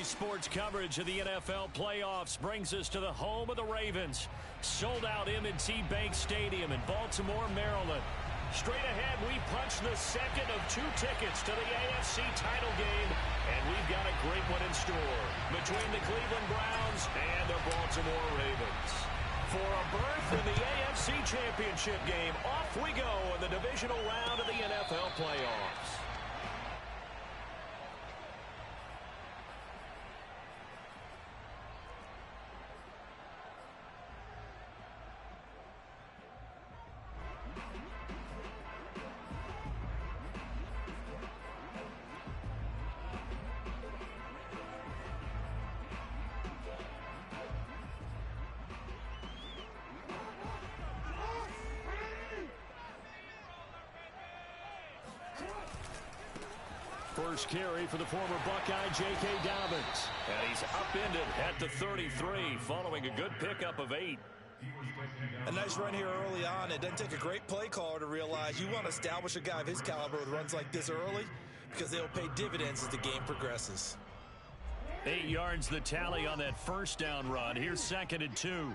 Sports coverage of the NFL playoffs brings us to the home of the Ravens. Sold out M&T Bank Stadium in Baltimore, Maryland. Straight ahead, we punch the second of 2 tickets to the AFC title game, and we've got a great one in store between the Cleveland Browns and the Baltimore Ravens. For a berth in the AFC Championship game, off we go in the divisional round of the NFL playoffs. First carry for the former Buckeye, J.K. Dobbins. And he's upended at the 33 following a good pickup of 8. A nice run here early on. It doesn't take a great play caller to realize you want to establish a guy of his caliber with runs like this early because they'll pay dividends as the game progresses. 8 yards the tally on that first down run. Here's 2nd and 2.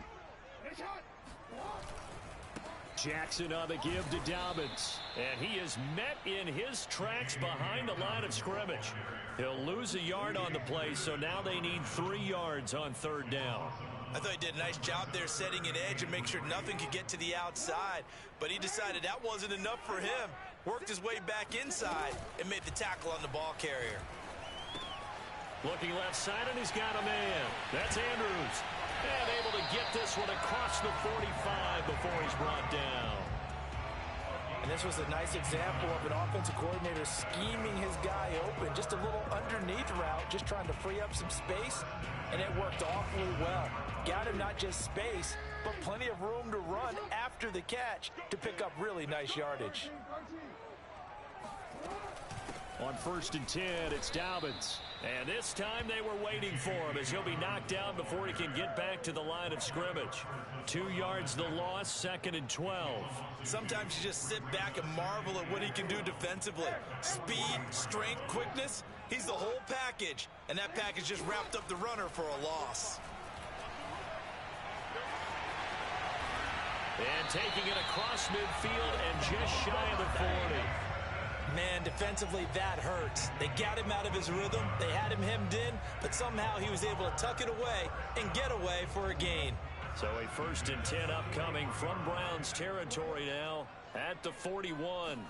Jackson on the give to Dobbins. And he is met in his tracks behind the line of scrimmage. He'll lose a yard on the play, so now they need 3 yards on 3rd down. I thought he did a nice job there setting an edge and make sure nothing could get to the outside. But he decided that wasn't enough for him. Worked his way back inside and made the tackle on the ball carrier. Looking left side, and he's got a man. That's Andrews. And able to get this one across the 45 before he's brought down. And this was a nice example of an offensive coordinator scheming his guy open. Just a little underneath route, just trying to free up some space, and it worked awfully well. Got him not just space, but plenty of room to run after the catch to pick up really nice yardage. On 1st and 10, it's Dobbins. And this time they were waiting for him as he'll be knocked down before he can get back to the line of scrimmage. 2 yards the loss, 2nd and 12. Sometimes you just sit back and marvel at what he can do defensively. Speed, strength, quickness, he's the whole package. And that package just wrapped up the runner for a loss. And taking it across midfield and just shy of the 40. Man, defensively, that hurts. They got him out of his rhythm. They had him hemmed in, but somehow he was able to tuck it away and get away for a gain. So a 1st and 10 upcoming from Browns territory now at the 41.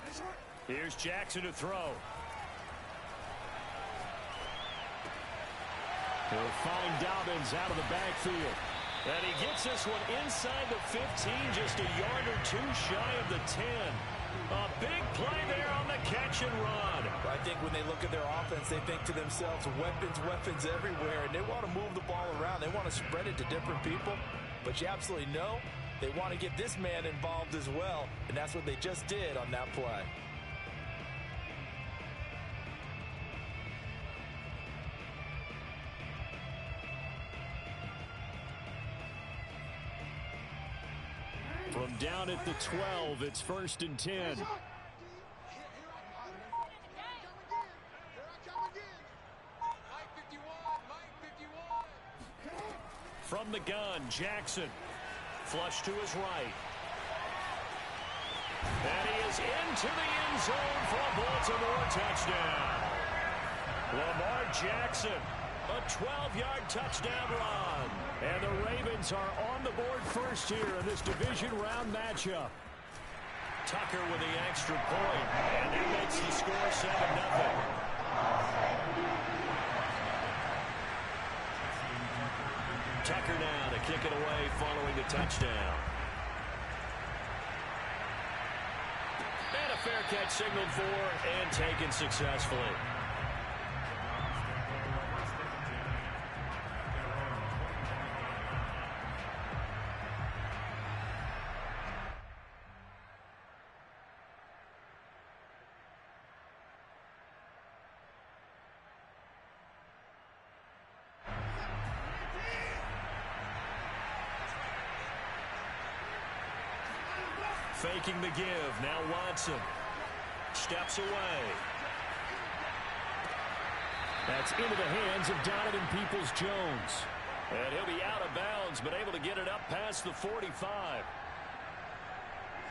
Here's Jackson to throw. He'll find Dobbins out of the backfield. And he gets this one inside the 15, just a yard or 2 shy of the 10. A big play there on the catch and run. I think when they look at their offense, they think to themselves, weapons everywhere, and they want to move the ball around. They want to spread it to different people, but you absolutely know they want to get this man involved as well, and that's what they just did on that play. From down at the 12, it's 1st and 10. From the gun, Jackson. Flush to his right. And he is into the end zone for a Baltimore touchdown. Lamar Jackson, a 12-yard touchdown run. And the Ravens are on the board first here in this division round matchup. Tucker with the extra point, and that makes the score 7-0. Tucker now to kick it away following the touchdown. And a fair catch signaled for and taken successfully. Faking the give. Now Watson steps away. That's into the hands of Donovan Peoples-Jones. And he'll be out of bounds, but able to get it up past the 45.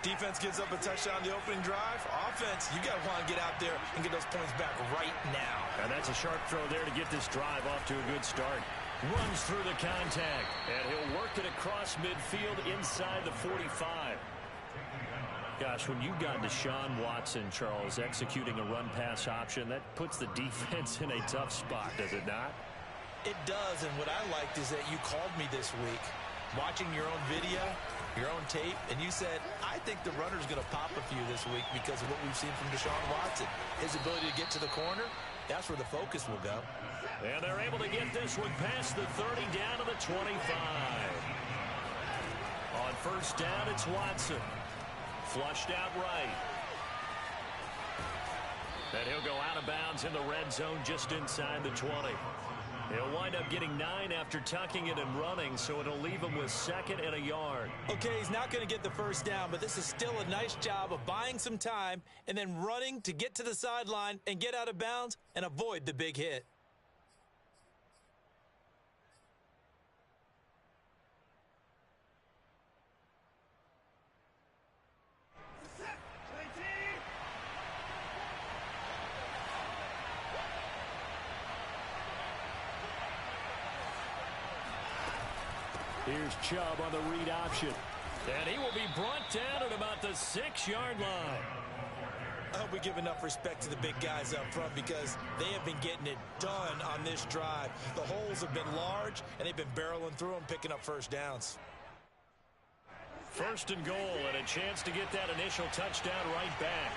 Defense gives up a touchdown on the opening drive. Offense, you got to want to get out there and get those points back right now. And that's a sharp throw there to get this drive off to a good start. Runs through the contact, and he'll work it across midfield inside the 45. Gosh, when you've got Deshaun Watson, Charles, executing a run-pass option, that puts the defense in a tough spot, does it not? It does, and what I liked is that you called me this week, watching your own video, your own tape, and you said, I think the runner's going to pop a few this week because of what we've seen from Deshaun Watson. His ability to get to the corner, that's where the focus will go. And they're able to get this one past the 30 down to the 25. On first down, it's Watson. Flushed out right. And he'll go out of bounds in the red zone just inside the 20. He'll wind up getting 9 after tucking it and running, so it'll leave him with 2nd and a yard. Okay, he's not going to get the first down, but this is still a nice job of buying some time and then running to get to the sideline and get out of bounds and avoid the big hit. Here's Chubb on the read option. And he will be brought down at about the 6-yard line. I hope we give enough respect to the big guys up front because they have been getting it done on this drive. The holes have been large, and they've been barreling through them, picking up first downs. First and goal, and a chance to get that initial touchdown right back.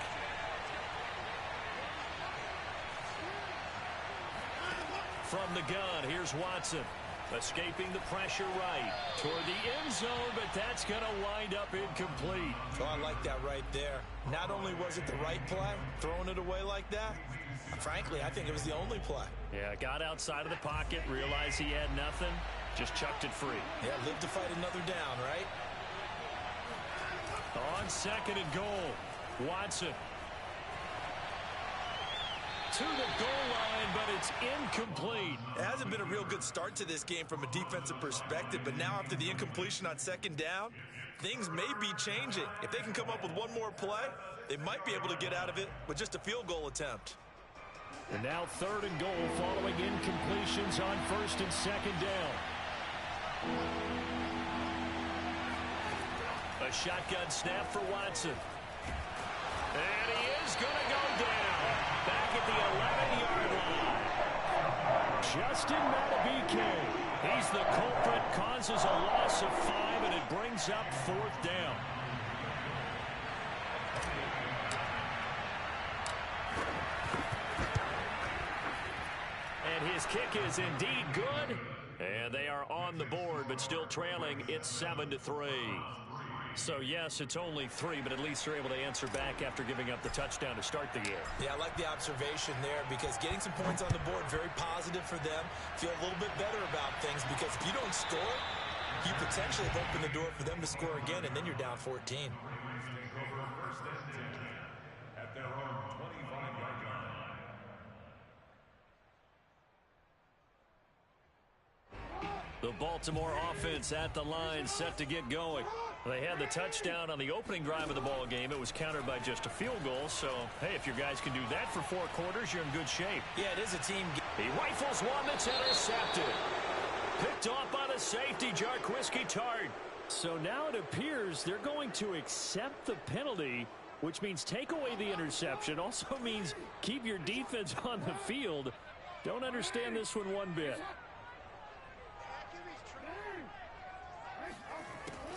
From the gun, here's Watson. Escaping the pressure right toward the end zone, but that's going to wind up incomplete. Oh, I like that right there. Not only was it the right play, throwing it away like that, frankly, I think it was the only play. Yeah, got outside of the pocket, realized he had nothing, just chucked it free. Yeah, live to fight another down, right? On 2nd and goal, Watson. To the goal line, but it's incomplete. It hasn't been a real good start to this game from a defensive perspective, but now after the incompletion on 2nd down, things may be changing. If they can come up with one more play, they might be able to get out of it with just a field goal attempt. And now 3rd and goal following incompletions on 1st and 2nd down. A shotgun snap for Watson. And he is going to go down. Back at the 11-yard line. Justin Madubuike. He's the culprit, causes a loss of 5, and it brings up 4th down. And his kick is indeed good. And they are on the board, but still trailing. It's 7-3. So, yes, it's only 3, but at least they're able to answer back after giving up the touchdown to start the game. Yeah, I like the observation there because getting some points on the board, very positive for them. Feel a little bit better about things because if you don't score, you potentially have opened the door for them to score again, and then you're down 14. The Baltimore offense at the line, set to get going. They had the touchdown on the opening drive of the ball game. It was countered by just a field goal. So, hey, if your guys can do that for 4 quarters, you're in good shape. Yeah, it is a team game. He rifles one that's intercepted. Picked off by the safety, Jarquiski Tart. So now it appears they're going to accept the penalty, which means take away the interception. Also means keep your defense on the field. Don't understand this one bit.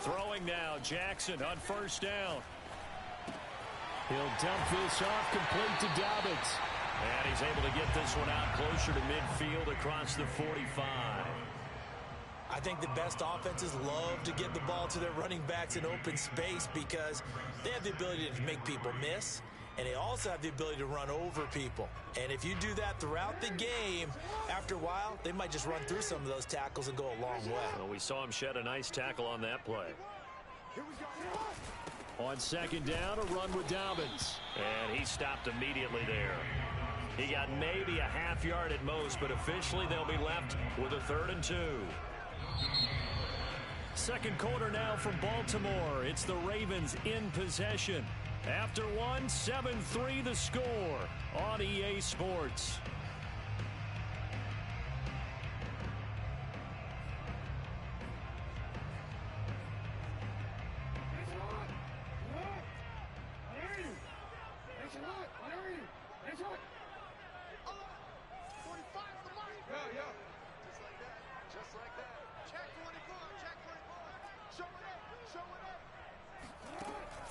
Throwing now, Jackson on first down. He'll dump this off complete to Dobbins. And he's able to get this one out closer to midfield across the 45. I think the best offenses love to get the ball to their running backs in open space because they have the ability to make people miss, and they also have the ability to run over people. And if you do that throughout the game, after a while, they might just run through some of those tackles and go a long way. Well, we saw him shed a nice tackle on that play. On second down, a run with Dobbins. And he stopped immediately there. He got maybe a half yard at most, but officially they'll be left with a 3rd and 2. Second quarter now from Baltimore. It's the Ravens in possession. After one, 7-3 the score on EA Sports.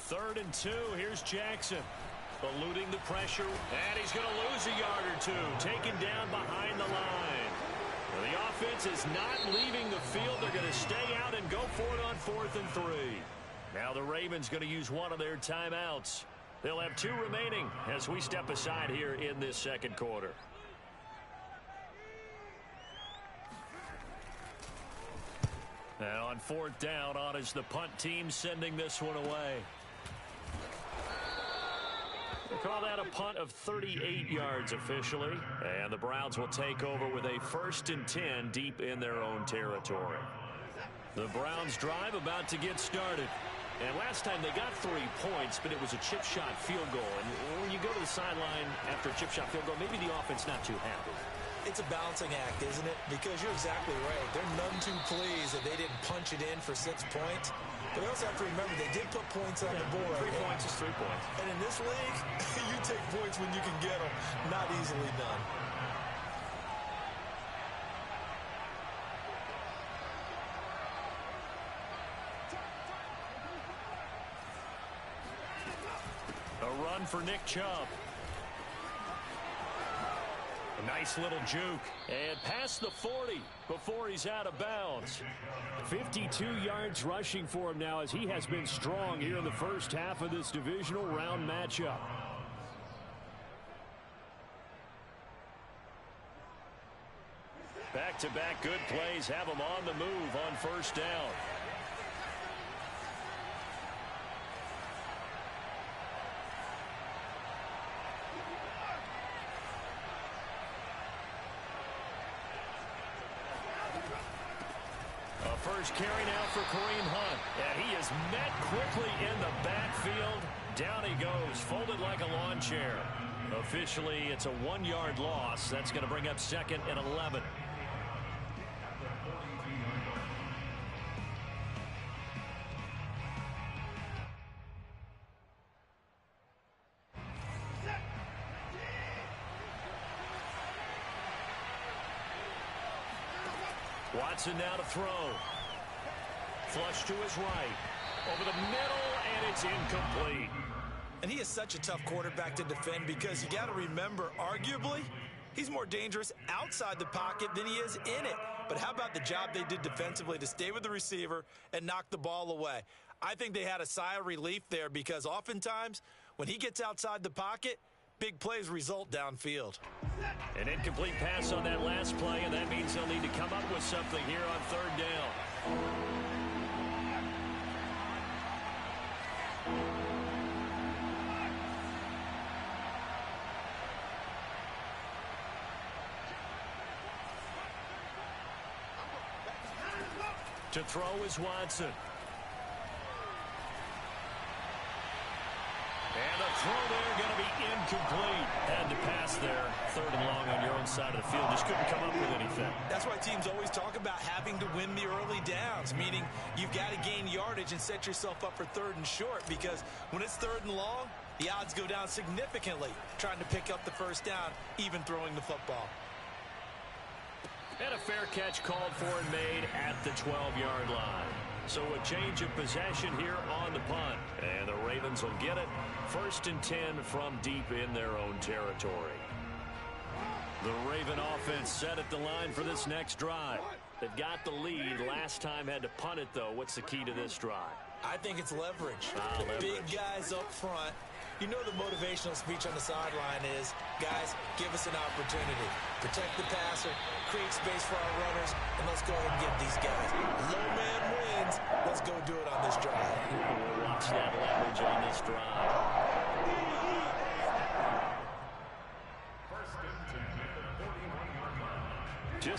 Third and 2. Here's Jackson. Eluding the pressure. And he's going to lose a yard or two. Taken down behind the line. Well, the offense is not leaving the field. They're going to stay out and go for it on 4th and 3. Now the Ravens going to use one of their timeouts. They'll have 2 remaining as we step aside here in this second quarter. And on 4th down, on is the punt team sending this one away. They call that a punt of 38 yards officially. And the Browns will take over with a 1st and 10 deep in their own territory. The Browns drive about to get started. And last time they got 3 points, but it was a chip shot field goal. And when you go to the sideline after a chip shot field goal, maybe the offense not too happy. It's a balancing act, isn't it? Because you're exactly right. They're none too pleased that they didn't punch it in for 6 points. But they also have to remember they did put points on the board. 3 points is 3 points. And in this league, you take points when you can get them. Not easily done. A run for Nick Chubb. A nice little juke. And past the 40 before he's out of bounds. 52 yards rushing for him now as he has been strong here in the first half of this divisional round matchup. Back-to-back good plays have him on the move on 1st down. First carry now for Kareem Hunt. And he is met quickly in the backfield. Down he goes, folded like a lawn chair. Officially, it's a 1-yard loss. That's going to bring up 2nd and 11. Watson now to throw. Flush to his right. Over the middle, and it's incomplete. And he is such a tough quarterback to defend because you got to remember, arguably, he's more dangerous outside the pocket than he is in it. But how about the job they did defensively to stay with the receiver and knock the ball away? I think they had a sigh of relief there because oftentimes when he gets outside the pocket, big plays result downfield. An incomplete pass on that last play, and that means they'll need to come up with something here on 3rd down. To throw is Watson. And the throw there going to be incomplete. Had to pass there. 3rd and long on your own side of the field. Just couldn't come up with anything. That's why teams always talk about having to win the early downs, meaning you've got to gain yardage and set yourself up for 3rd and short, because when it's 3rd and long, the odds go down significantly trying to pick up the 1st down, even throwing the football. And a fair catch called for and made at the 12-yard line. So a change of possession here on the punt. And the Ravens will get it. 1st and 10 from deep in their own territory. The Raven offense set at the line for this next drive. They've got the lead. Last time had to punt it, though. What's the key to this drive? I think it's leverage. Leverage. Big guys up front. You know the motivational speech on the sideline is, guys, give us an opportunity. Protect the passer, create space for our runners, and let's go ahead and get these guys. Low man wins. Let's go do it on this drive. We'll watch that leverage on this drive.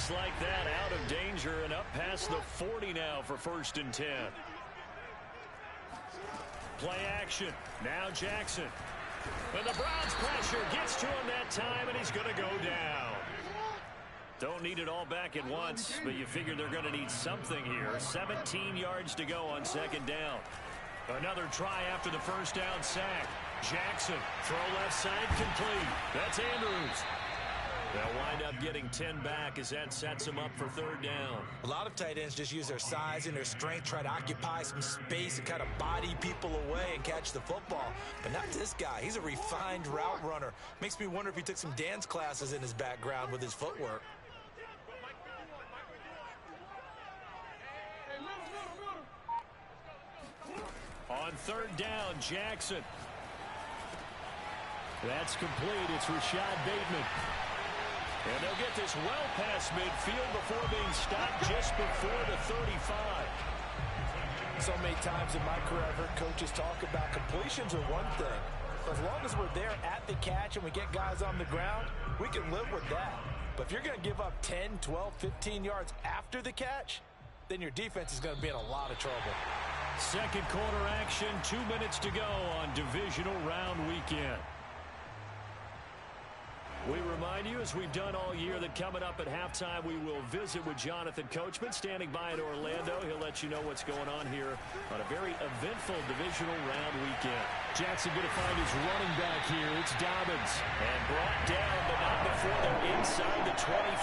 Just like that, out of danger and up past the 40 now for 1st and 10. Play action. Now Jackson. And the Browns pressure gets to him that time, and he's going to go down. Don't need it all back at once, but you figure they're going to need something here. 17 yards to go on 2nd down. Another try after the 1st down sack. Jackson, throw left side, complete. That's Andrews. They'll wind up getting 10 back as that sets them up for 3rd down. A lot of tight ends just use their size and their strength, try to occupy some space and kind of body people away and catch the football. But not this guy. He's a refined route runner. Makes me wonder if he took some dance classes in his background with his footwork. On 3rd down, Jackson. That's complete. It's Rashad Bateman. And they'll get this well past midfield before being stopped just before the 35. So many times in my career, I've heard coaches talk about completions are one thing. But as long as we're there at the catch and we get guys on the ground, we can live with that. But if you're going to give up 10, 12, 15 yards after the catch, then your defense is going to be in a lot of trouble. 2nd quarter action, 2 minutes to go on divisional round weekend. We remind you, as we've done all year, that coming up at halftime, we will visit with Jonathan Coachman, standing by in Orlando. He'll let you know what's going on here on a very eventful divisional round weekend. Jackson going to find his running back here. It's Dobbins. And brought down, but not before they're inside the 25.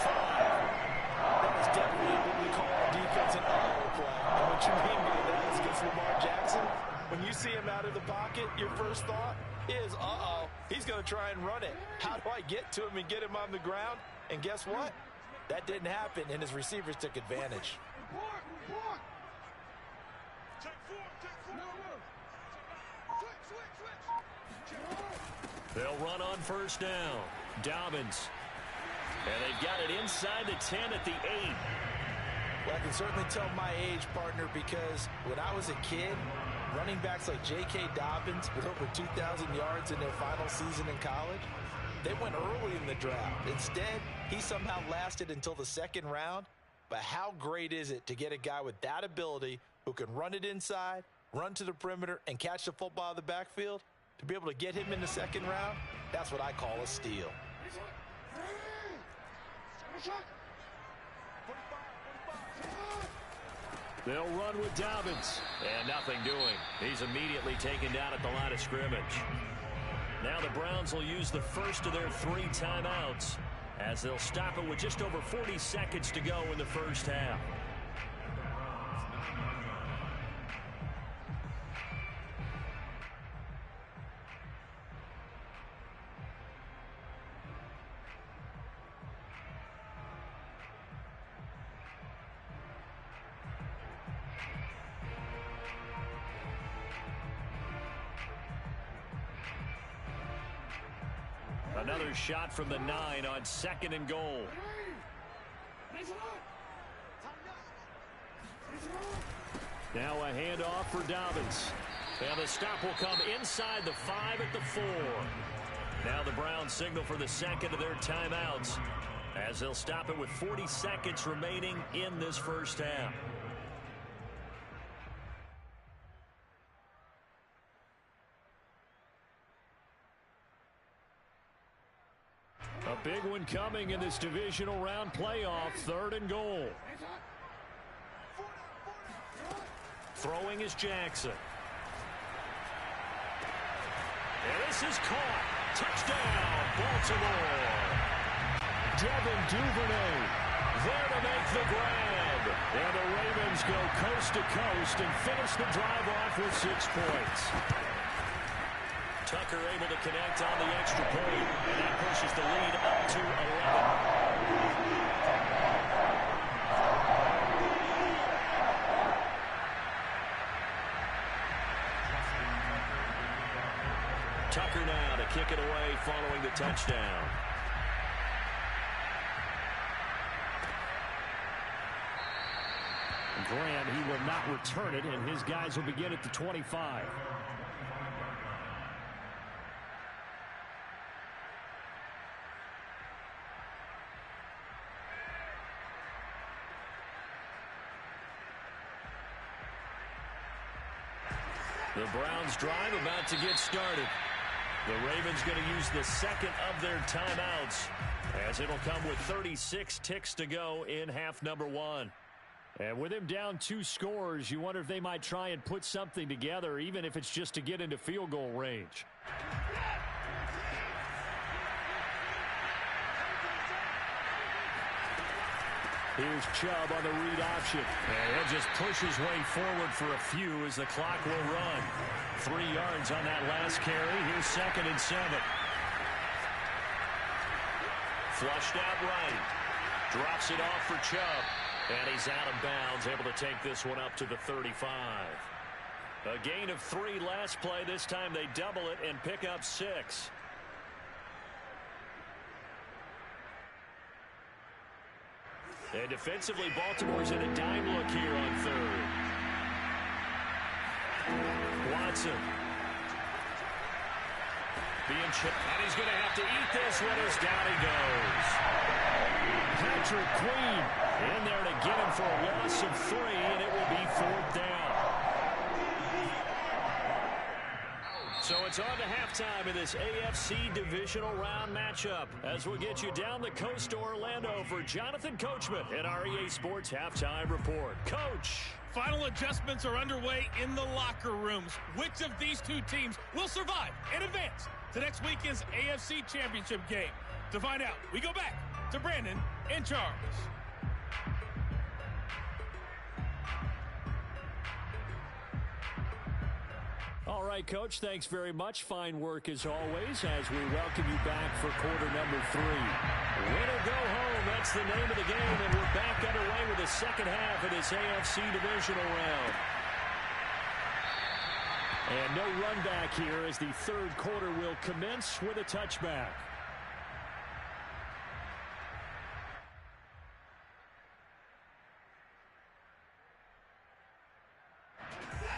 That is definitely what we call our defense an uh-oh play. And what you mean by that is against Lamar Jackson, when you see him out of the pocket, your first thought is, uh-oh, he's going to try and run it. How do I get to him and get him on the ground? And guess what? That didn't happen, and his receivers took advantage. They'll run on 1st down. Dobbins. And they've got it inside the 10 at the 8. Well, I can certainly tell my age, partner, because when I was a kid, running backs like J.K. Dobbins with over 2,000 yards in their final season in college, they went early in the draft. Instead, he somehow lasted until the 2nd round. But how great is it to get a guy with that ability who can run it inside, run to the perimeter, and catch the football out of the backfield? To be able to get him in the 2nd round, that's what I call a steal. They'll run with Dobbins. And nothing doing. He's immediately taken down at the line of scrimmage. Now the Browns will use the first of their 3 timeouts as they'll stop it with just over 40 seconds to go in the 1st half. Another shot from the 9 on 2nd and goal. Now a handoff for Dobbins. And the stop will come inside the 5 at the 4. Now the Browns signal for the 2nd of their timeouts as they'll stop it with 40 seconds remaining in this 1st half. A big one coming in this divisional round playoff. 3rd and goal. Throwing is Jackson. And this is caught. Touchdown, Baltimore. Devin Duvernay there to make the grab. And the Ravens go coast to coast and finish the drive off with 6 points. Tucker able to connect on the extra point, and that pushes the lead up to 11. Tucker now to kick it away following the touchdown. Graham, he will not return it, and his guys will begin at the 25. The Browns drive about to get started. The Ravens going to use the second of their timeouts, as it'll come with 36 ticks to go in half number one. And with him down 2 scores, you wonder if they might try and put something together, even if it's just to get into field goal range. Here's Chubb on the read option. And he'll just push his way forward for a few as the clock will run. 3 yards on that last carry. Here's 2nd and 7. Flushed out right. Drops it off for Chubb. And he's out of bounds, able to take this one up to the 35. A gain of 3 last play. This time they double it and pick up 6. And defensively, Baltimore's in a dime look here on 3rd. Watson. Being chipped. And he's going to have to eat this one as down he goes. Patrick Queen in there to get him for a loss of 3, and it will be 4th down. So it's on to halftime in this AFC divisional round matchup as we'll get you down the coast to Orlando for Jonathan Coachman at our EA Sports Halftime Report. Coach. Final adjustments are underway in the locker rooms. Which of these 2 teams will survive and advance to next weekend's AFC Championship game? To find out, we go back to Brandon and Charles. All right, Coach, thanks very much. Fine work as always as we welcome you back for quarter number 3. Win or go home, that's the name of the game, and we're back underway with the second half of this AFC divisional round. And no run back here as the 3rd quarter will commence with a touchback.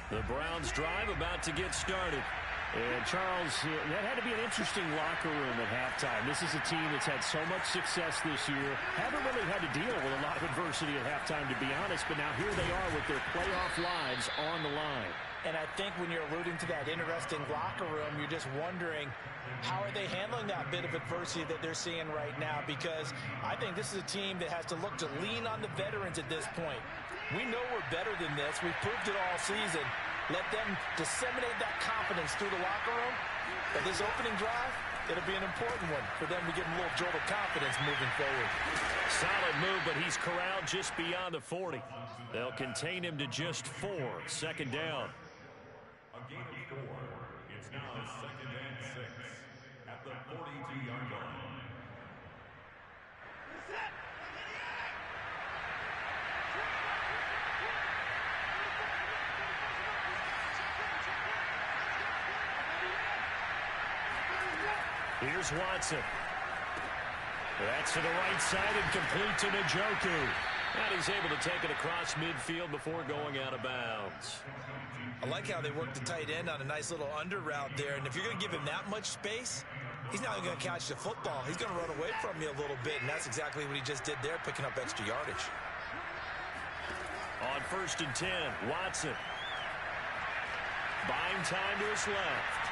The Browns drive about to get started. And Charles, that had to be an interesting locker room at halftime. This is a team that's had so much success this year. Haven't really had to deal with a lot of adversity at halftime, to be honest. But now here they are with their playoff lives on the line. And I think when you're alluding to that interesting locker room, you're just wondering, how are they handling that bit of adversity that they're seeing right now? Because I think this is a team that has to look to lean on the veterans at this point. We know we're better than this. We've proved it all season. Let them disseminate that confidence through the locker room. But this opening drive, it'll be an important one for them to get a little jolt of confidence moving forward. Solid move, but he's corralled just beyond the 40. They'll contain him to just 4. 2nd down. A gain of 4. It's now 2nd and 6 at the 42-yard line. Here's Watson. That's to the right side and complete to Njoku. And he's able to take it across midfield before going out of bounds. I like how they work the tight end on a nice little under route there. And if you're going to give him that much space, he's not going to catch the football. He's going to run away from you a little bit, and that's exactly what he just did there, picking up extra yardage. On 1st and 10, Watson. Buying time to his left.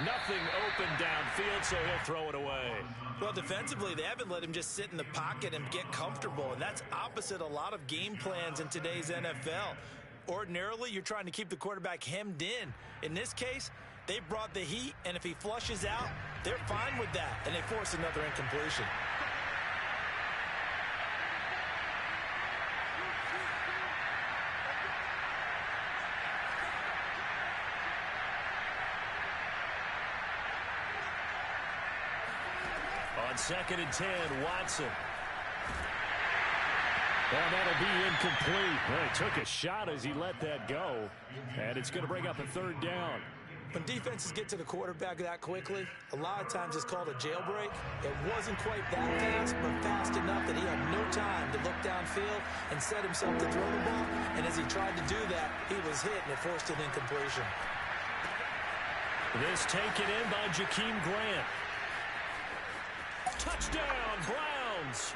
Nothing open downfield, so he'll throw it away. Well, defensively, they haven't let him just sit in the pocket and get comfortable, and that's opposite a lot of game plans in today's NFL. Ordinarily, you're trying to keep the quarterback hemmed in. In this case, they brought the heat, and if he flushes out, they're fine with that, and they force another incompletion. On 2nd and 10, Watson. And that'll be incomplete. Well, he took a shot as he let that go. And it's going to bring up a 3rd down. When defenses get to the quarterback that quickly, a lot of times it's called a jailbreak. It wasn't quite that fast, but fast enough that he had no time to look downfield and set himself to throw the ball. And as he tried to do that, he was hit, and it forced an incompletion. This taken in by Jakeem Grant. Touchdown, Browns.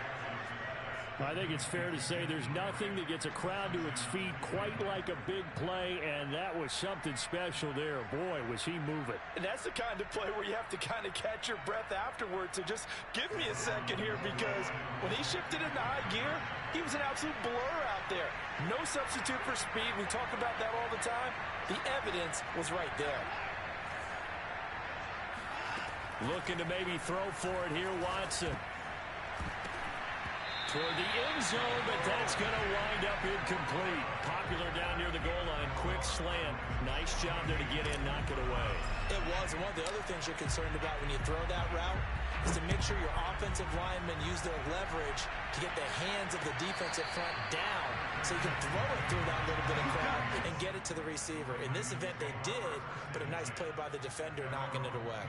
I think it's fair to say there's nothing that gets a crowd to its feet quite like a big play, and that was something special there. Boy, was he moving. And that's the kind of play where you have to kind of catch your breath afterwards. So just give me a second here, because when he shifted into high gear, he was an absolute blur out there. No substitute for speed. We talk about that all the time. The evidence was right there. Looking to maybe throw for it here, Watson. Toward the end zone, but that's going to wind up incomplete. Popular down near the goal line. Quick slant. Nice job there to get in, knock it away. It was. And one of the other things you're concerned about when you throw that route is to make sure your offensive linemen use their leverage to get the hands of the defensive front down so you can throw it through that little bit of crowd and get it to the receiver. In this event, they did, but a nice play by the defender knocking it away.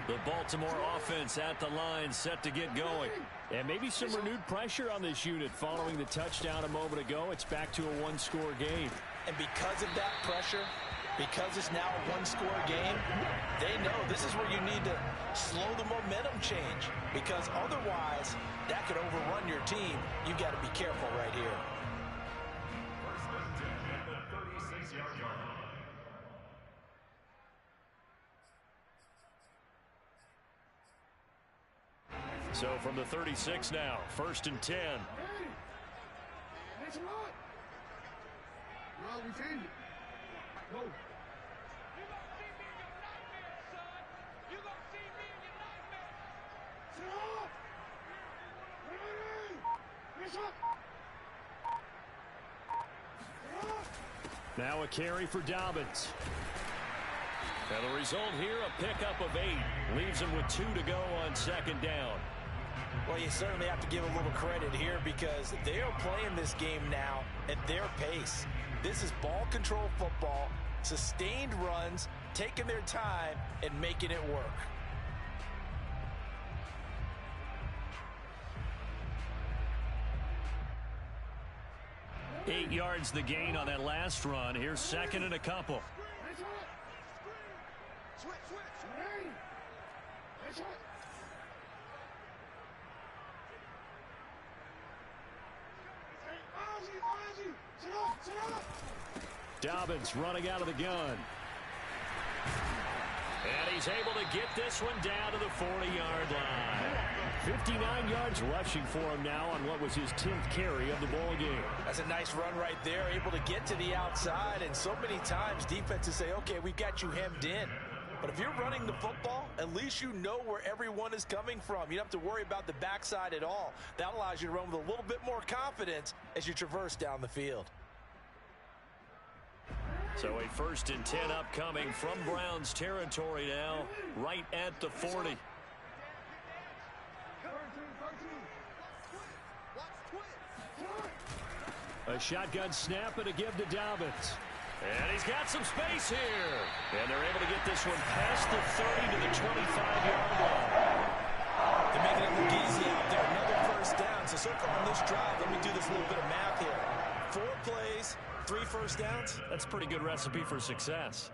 The Baltimore offense at the line, set to get going. And maybe some renewed pressure on this unit following the touchdown a moment ago. It's back to a one-score game. And because of that pressure, because it's now a one-score game, they know this is where you need to slow the momentum change, because otherwise that could overrun your team. You've got to be careful right here. First and 10 at the 36-yard line. So from the 36 now, first and 10. That's right. No, we changed it. Go. You gonna see me in your nightmares. Sit up. Ready. Yes, up. Now a carry for Dobbins. And the result here, a pickup of 8. Leaves him with 2 to go on second down. Well, you certainly have to give a little credit here, because they are playing this game now at their pace. This is ball control football, sustained runs, taking their time and making it work. Eight yards the gain on that last run. Here's second and a couple. Switch. Ready. That's right. Dobbins running out of the gun. And he's able to get this one down to the 40-yard line. 59 yards rushing for him now on what was his 10th carry of the ball game. That's a nice run right there, able to get to the outside. And so many times defenses say, okay, we've got you hemmed in. But if you're running the football, at least you know where everyone is coming from. You don't have to worry about the backside at all. That allows you to run with a little bit more confidence as you traverse down the field. So a first and 10 upcoming from Browns territory now, right at the 40. A shotgun snap and a give to Dobbins. And he's got some space here. And they're able to get this one past the 30 to the 25-yard line. They're making it look easy out there. Another first down. So far on this drive, let me do this little bit of math here. 4 plays, 3 first downs. That's a pretty good recipe for success.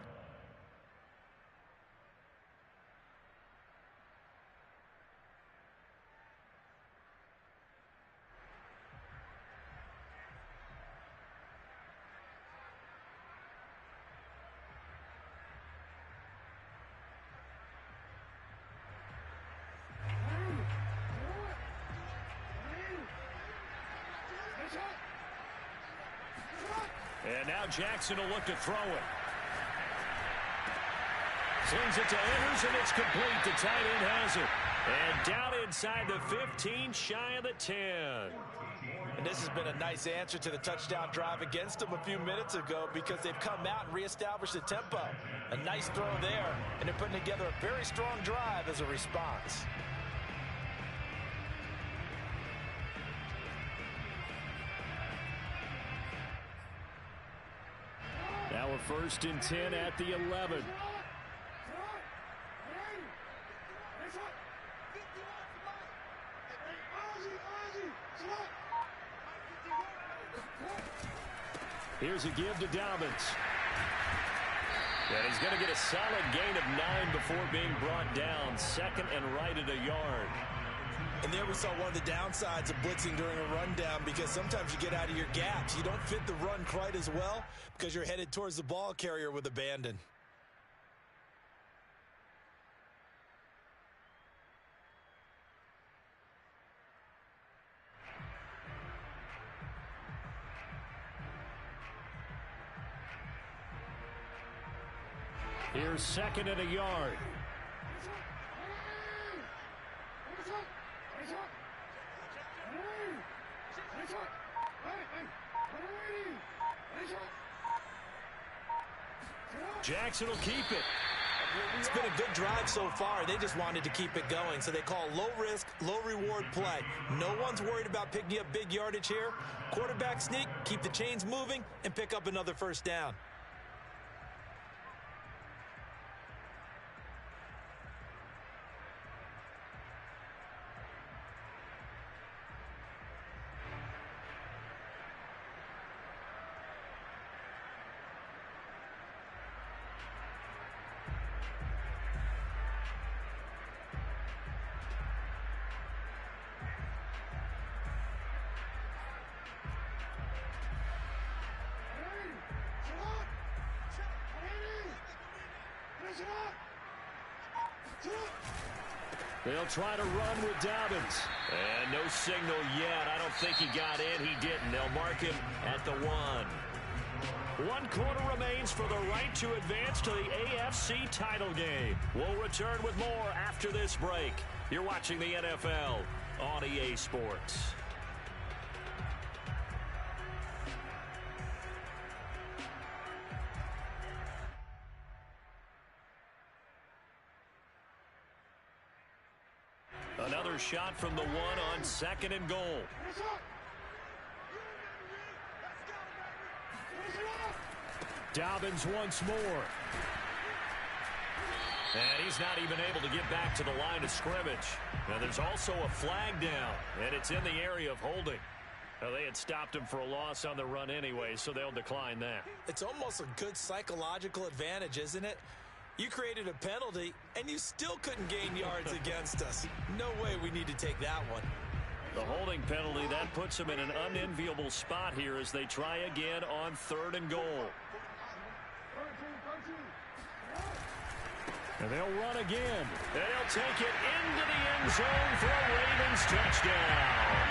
And now Jackson will look to throw it. Sends it to Anderson. It's complete. The tight end has it. And down inside the 15, shy of the 10. And this has been a nice answer to the touchdown drive against them a few minutes ago, because they've come out and reestablished the tempo. A nice throw there, and they're putting together a very strong drive as a response. Now a first and 10 at the 11. Here's a give to Dobbins. And he's going to get a solid gain of 9 before being brought down. Second and right at a yard. And there we saw one of the downsides of blitzing during a rundown, because sometimes you get out of your gaps. You don't fit the run quite as well because you're headed towards the ball carrier with abandon. Here's second and a yard. Jackson will keep it. It's been a good drive so far. They just wanted to keep it going, so they call low risk, low reward play. No one's worried about picking up big yardage here. Quarterback sneak, keep the chains moving, and pick up another first down. They'll try to run with Dobbins. And no signal yet. I don't think he got in. He didn't. They'll mark him at the 1. 1 quarter remains for the right to advance to the AFC title game. We'll return with more after this break. You're watching the NFL on EA Sports. Another shot from the 1 on second and goal. Dobbins once more. And he's not even able to get back to the line of scrimmage. Now there's also a flag down, and it's in the area of holding. Now, they had stopped him for a loss on the run anyway, so they'll decline that. It's almost a good psychological advantage, isn't it? You created a penalty, and you still couldn't gain yards against us. No way we need to take that one. The holding penalty, that puts them in an unenviable spot here as they try again on third and goal. And they'll run again. They'll take it into the end zone for a Ravens touchdown.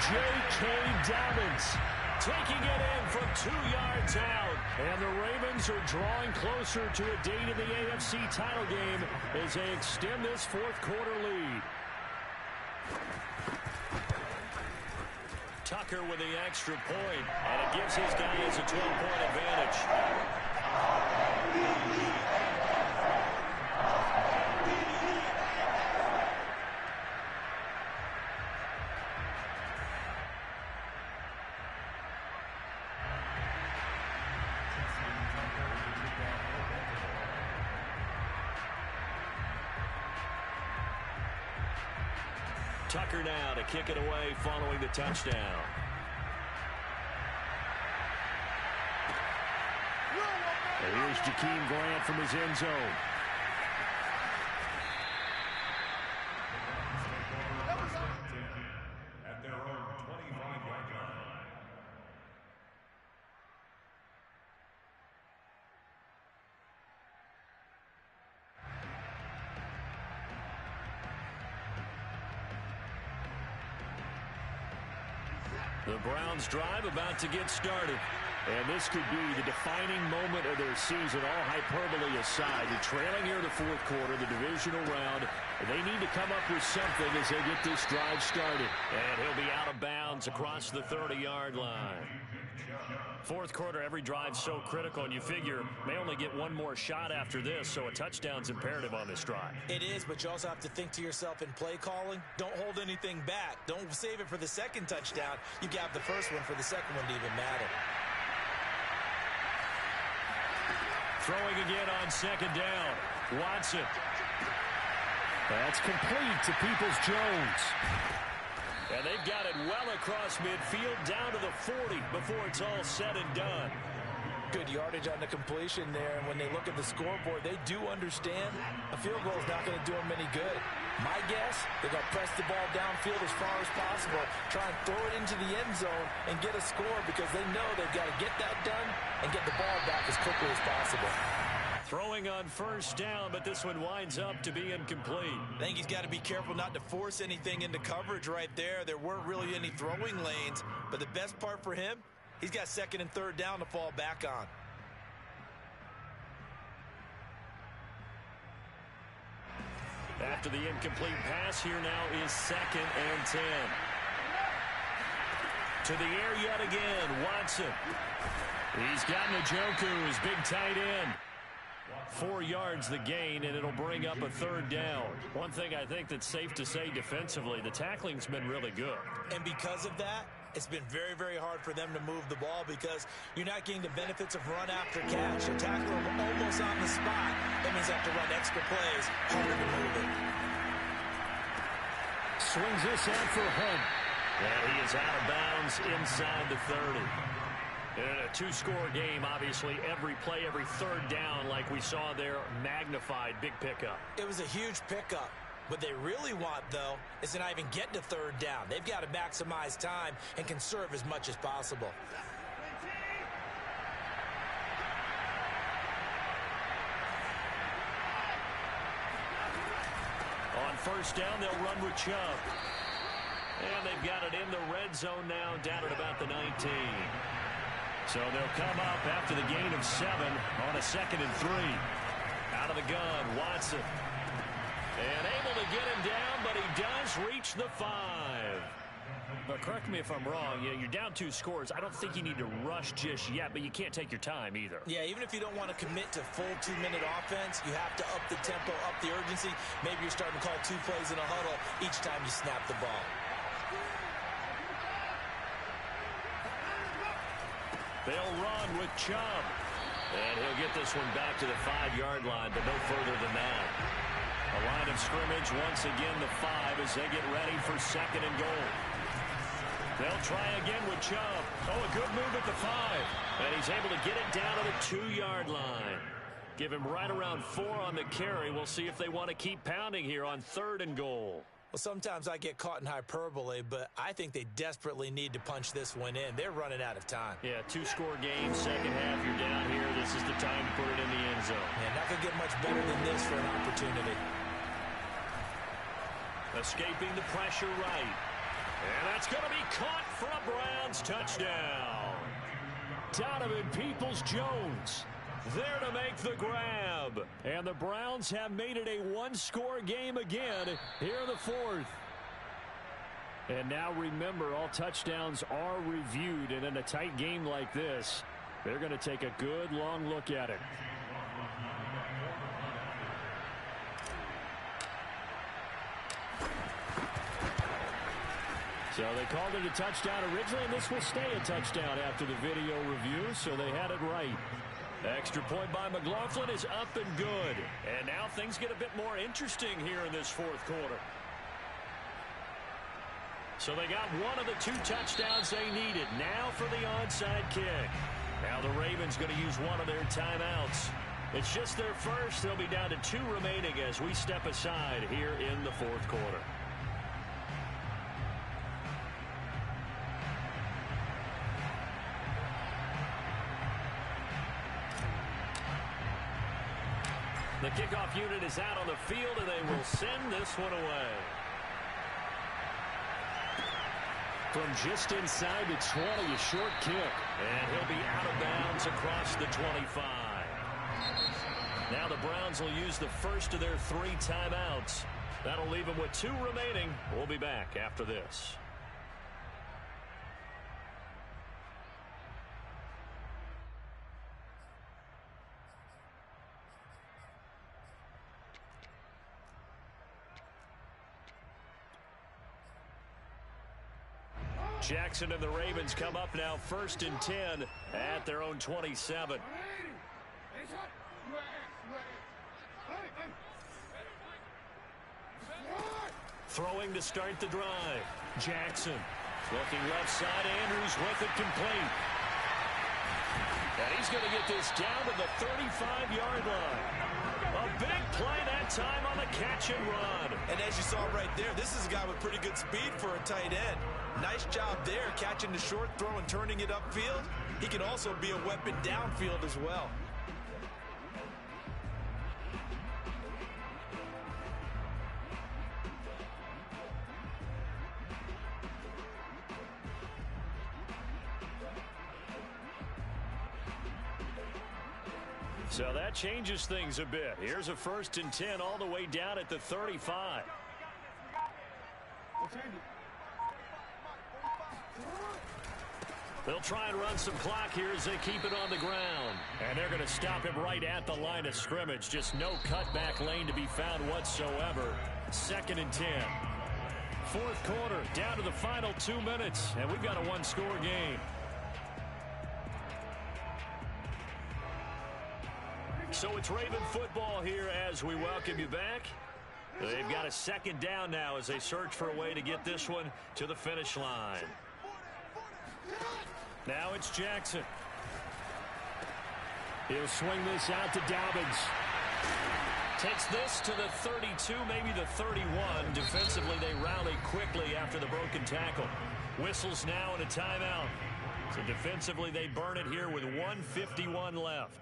J.K. Dobbins taking it in from 2 yards out. And the Ravens are drawing closer to a date in the AFC title game as they extend this fourth quarter lead. Tucker with the extra point, and it gives his guys a 12-point advantage. Tucker now to kick it away following the touchdown. And here's Jakeem Grant from his end zone. At their own 25-yard line. The Browns drive about to get started. And this could be the defining moment of their season, all hyperbole aside. They're trailing here in the fourth quarter, the divisional round. They need to come up with something as they get this drive started. And he'll be out of bounds across the 30-yard line. Fourth quarter, every drive's so critical, and you figure may only get one more shot after this, so a touchdown's imperative on this drive. It is, but you also have to think to yourself in play calling, don't hold anything back. Don't save it for the second touchdown. You got the first one for the second one to even matter. Throwing again on second down. Watson. That's complete to Peoples-Jones. And they've got it well across midfield down to the 40 before it's all said and done. Good yardage on the completion there, and when they look at the scoreboard, they do understand a field goal is not going to do them any good. My guess, they're going to press the ball downfield as far as possible, try and throw it into the end zone and get a score because they know they've got to get that done and get the ball back as quickly as possible. Throwing on first down, but this one winds up to be incomplete. I think he's got to be careful not to force anything into coverage right there. There weren't really any throwing lanes, but the best part for him, he's got second and third down to fall back on. After the incomplete pass, here now is 2nd and 10. To the air yet again, Watson. He's got Njoku, his big tight end. 4 yards the gain, and it'll bring up a third down. One thing I think that's safe to say defensively, the tackling's been really good. And because of that, it's been very, very hard for them to move the ball because you're not getting the benefits of run after catch. You tackle them almost on the spot. That means they have to run extra plays, harder to move it. Swings this out for Hunt. And he is out of bounds inside the 30. In a 2-score game, obviously, every play, every third down, like we saw there, magnified, big pickup. It was a huge pickup. What they really want, though, is to not even get to third down. They've got to maximize time and conserve as much as possible. On first down, they'll run with Chubb. And they've got it in the red zone now, down at about the 19. So they'll come up after the gain of 7 on a 2nd and 3. Out of the gun, Watson. And able to get him down, but he does reach the 5. But correct me if I'm wrong, you're down 2 scores. I don't think you need to rush just yet, but you can't take your time either. Yeah, even if you don't want to commit to full 2-minute offense, you have to up the tempo, up the urgency. Maybe you're starting to call 2 plays in a huddle each time you snap the ball. They'll run with Chubb. And he'll get this one back to the 5-yard line, but no further than that. A line of scrimmage, once again the 5 as they get ready for 2nd and goal. They'll try again with Chubb. Oh, a good move at the 5. And he's able to get it down to the 2-yard line. Give him right around 4 on the carry. We'll see if they want to keep pounding here on 3rd and goal. Well, sometimes I get caught in hyperbole, but I think they desperately need to punch this one in. They're running out of time. Yeah, 2-score game, second half, you're down here. This is the time to put it in the end zone. Yeah, not going to get much better than this for an opportunity. Escaping the pressure right. And that's going to be caught for a Browns touchdown. Donovan Peoples-Jones there to make the grab. And the Browns have made it a 1-score game again here in the 4th. And now remember, all touchdowns are reviewed. And in a tight game like this, they're going to take a good long look at it. So they called it a touchdown originally, and this will stay a touchdown after the video review, so they had it right. Extra point by McLaughlin is up and good. And now things get a bit more interesting here in this 4th quarter. So they got one of the 2 touchdowns they needed. Now for the onside kick. Now the Ravens going to use one of their timeouts. It's just their first. They'll be down to 2 remaining as we step aside here in the 4th quarter. The kickoff unit is out on the field, and they will send this one away. From just inside the 20, a short kick. And he'll be out of bounds across the 25. Now the Browns will use the first of their 3 timeouts. That'll leave them with 2 remaining. We'll be back after this. Jackson and the Ravens come up now 1st and 10 at their own 27. Throwing to start the drive. Jackson looking left side. Andrews with it complete. And he's going to get this down to the 35-yard line. A big play that time on the catch and run. And as you saw right there, this is a guy with pretty good speed for a tight end. Nice job there, catching the short throw and turning it upfield. He can also be a weapon downfield as well. So that changes things a bit. Here's a 1st and 10 all the way down at the 35. They'll try and run some clock here as they keep it on the ground. And they're going to stop him right at the line of scrimmage. Just no cutback lane to be found whatsoever. 2nd and 10. 4th quarter, down to the final 2 minutes. And we've got a one-score game. So it's Raven football here as we welcome you back. They've got a 2nd down now as they search for a way to get this one to the finish line. Now it's Jackson. He'll swing this out to Dobbins. Takes this to the 32, maybe the 31. Defensively, they rally quickly after the broken tackle. Whistles now and a timeout. So defensively, they burn it here with 1:51 left.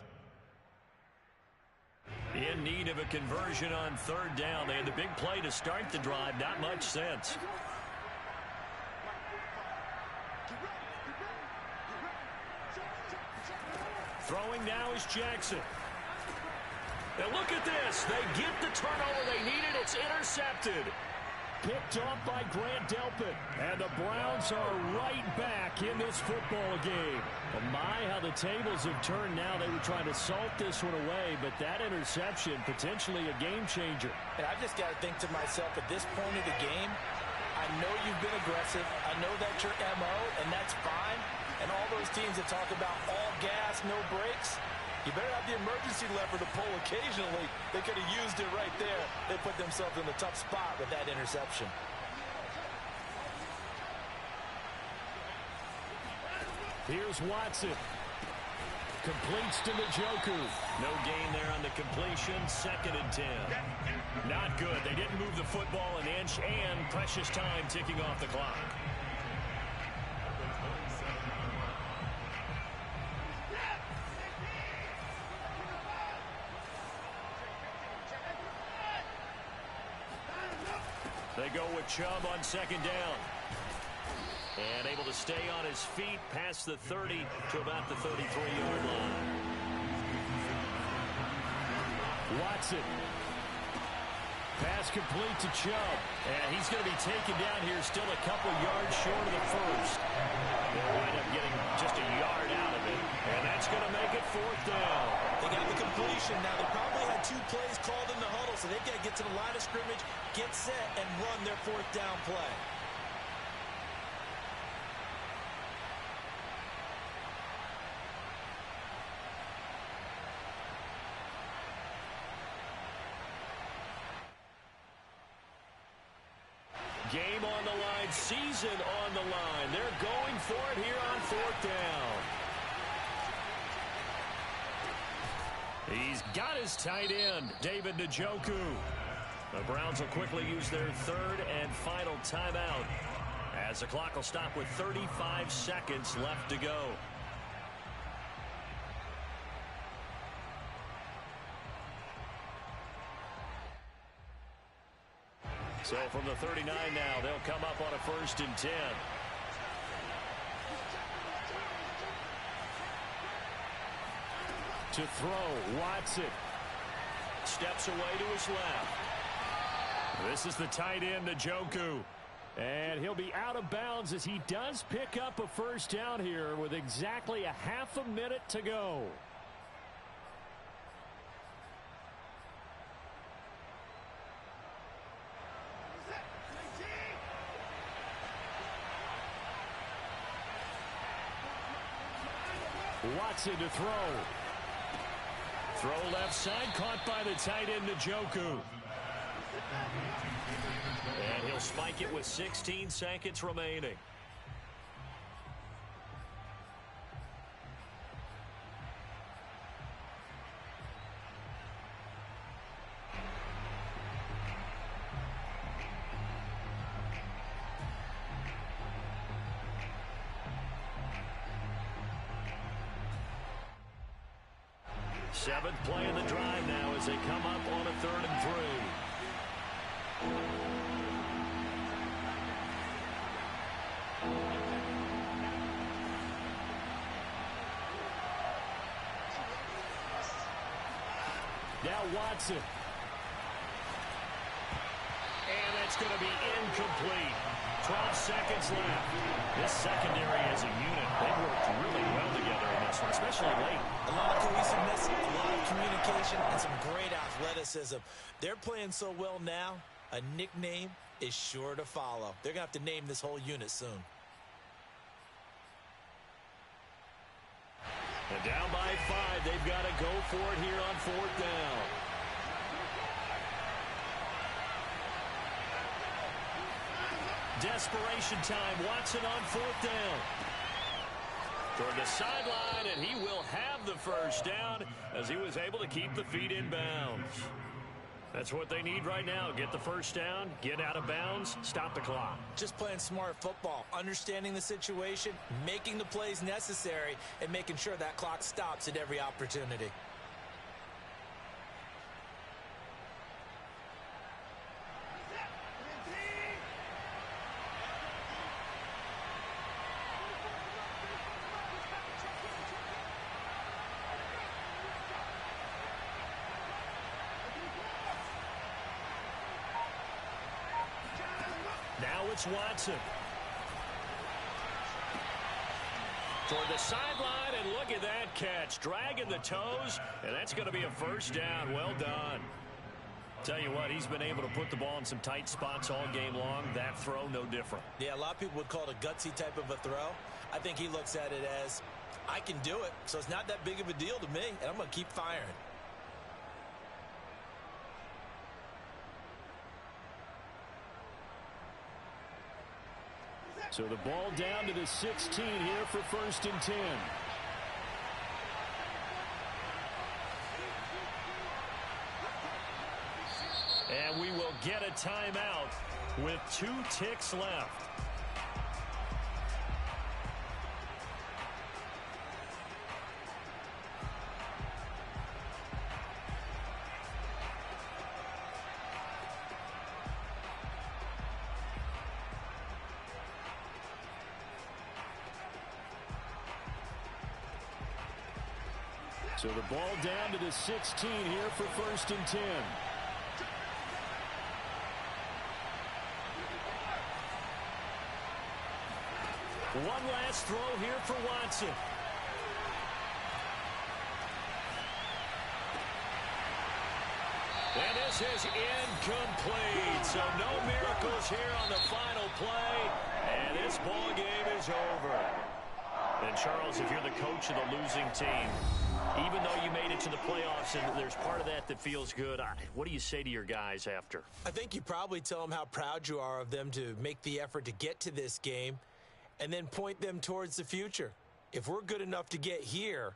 In need of a conversion on 3rd down. They had the big play to start the drive. Not much sense. Throwing now is Jackson. And look at this. They get the turnover they needed. It's intercepted. Picked off by Grant Delpit. And the Browns are right back in this football game. Oh my, how the tables have turned now. They were trying to salt this one away, but that interception, potentially a game changer. And I've just got to think to myself, at this point of the game, I know you've been aggressive. I know that's your MO, and that's fine. And all those teams that talk about all gas, no brakes, you better have the emergency lever to pull occasionally. They could have used it right there. They put themselves in a tough spot with that interception. Here's Watson. Completes to Njoku. No gain there on the completion. 2nd and 10. Not good. They didn't move the football an inch, and precious time ticking off the clock. They go with Chubb on 2nd down. And able to stay on his feet past the 30 to about the 33-yard line. Watson. Pass complete to Chubb. And he's going to be taken down here still a couple yards short of the 1st. They'll wind up getting just a yard out of it. And that's going to make it 4th down. They got the completion. Now, they probably had 2 plays called in the huddle, so they've got to get to the line of scrimmage, get set, and run their 4th down play. Game on the line, season on the line. They're going for it here on 4th down. He's got his tight end, David Njoku. The Browns will quickly use their 3rd and final timeout as the clock will stop with 35 seconds left to go. So from the 39 now, they'll come up on a 1st and 10. To throw, Watson. Steps away to his left. This is the tight end, Njoku. And he'll be out of bounds as he does pick up a 1st down here with exactly a half a minute to go. Watson to throw. Throw left side, caught by the tight end, Njoku. And he'll spike it with 16 seconds remaining. Seventh play of the drive now as they come up on a 3rd and 3. Now Watson. And that's going to be incomplete. 12 seconds left. This secondary as a unit, they worked really well together in this one, especially late. A lot of cohesiveness, a lot of communication, and some great athleticism. They're playing so well now, a nickname is sure to follow. They're going to have to name this whole unit soon. And down by 5, they've got to go for it here on 4th down. Desperation time. Watson on 4th down. Toward the sideline, and he will have the first down as he was able to keep the feet in bounds. That's what they need right now. Get the first down, get out of bounds, stop the clock. Just playing smart football, understanding the situation, making the plays necessary, and making sure that clock stops at every opportunity. Now it's Watson. Toward the sideline, and look at that catch. Dragging the toes, and that's going to be a first down. Well done. Tell you what, he's been able to put the ball in some tight spots all game long. That throw, no different. Yeah, a lot of people would call it a gutsy type of a throw. I think he looks at it as, I can do it, so it's not that big of a deal to me, and I'm going to keep firing. So the ball down to the 16 here for 1st and 10. And we will get a timeout with 2 ticks left. So the ball down to the 16 here for 1st and 10. One last throw here for Watson. And this is incomplete. So no miracles here on the final play. And this ball game is over. And Charles, if you're the coach of the losing team, even though you made it to the playoffs and there's part of that that feels good, what do you say to your guys after? I think you probably tell them how proud you are of them to make the effort to get to this game and then point them towards the future. If we're good enough to get here,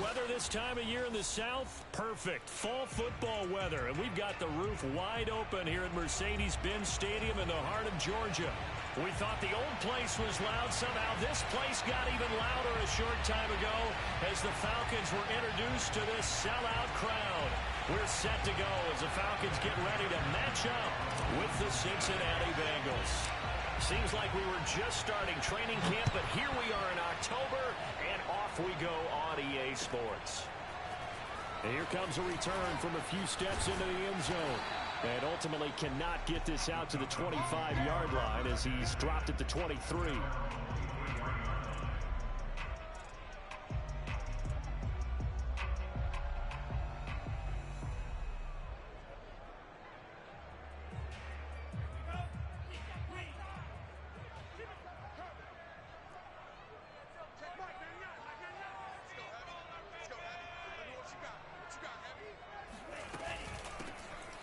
weather this time of year in the South? Perfect. Fall football weather. And we've got the roof wide open here at Mercedes-Benz Stadium in the heart of Georgia. We thought the old place was loud. Somehow this place got even louder a short time ago as the Falcons were introduced to this sellout crowd. We're set to go as the Falcons get ready to match up with the Cincinnati Bengals. Seems like we were just starting training camp, but here we are in October, and off we go on EA Sports. And here comes a return from a few steps into the end zone. And ultimately cannot get this out to the 25-yard line as he's dropped at the 23.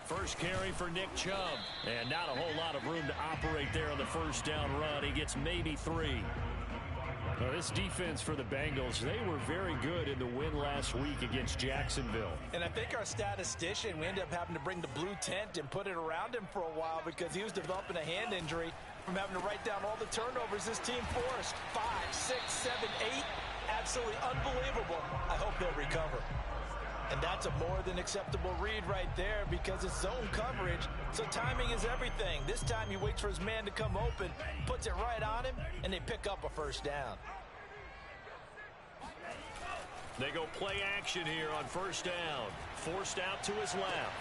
First carry for Nick Chubb. And not a whole lot of room to operate there on the first down run. He gets maybe 3. Well, this defense for the Bengals, they were very good in the win last week against Jacksonville. And I think our statistician, we ended up having to bring the blue tent and put it around him for a while because he was developing a hand injury from having to write down all the turnovers this team forced. 5, 6, 7, 8. Absolutely unbelievable. I hope they'll recover. And that's a more than acceptable read right there because it's zone coverage, so timing is everything. This time he waits for his man to come open, puts it right on him, and they pick up a first down. They go play action here on first down. Forced out to his left.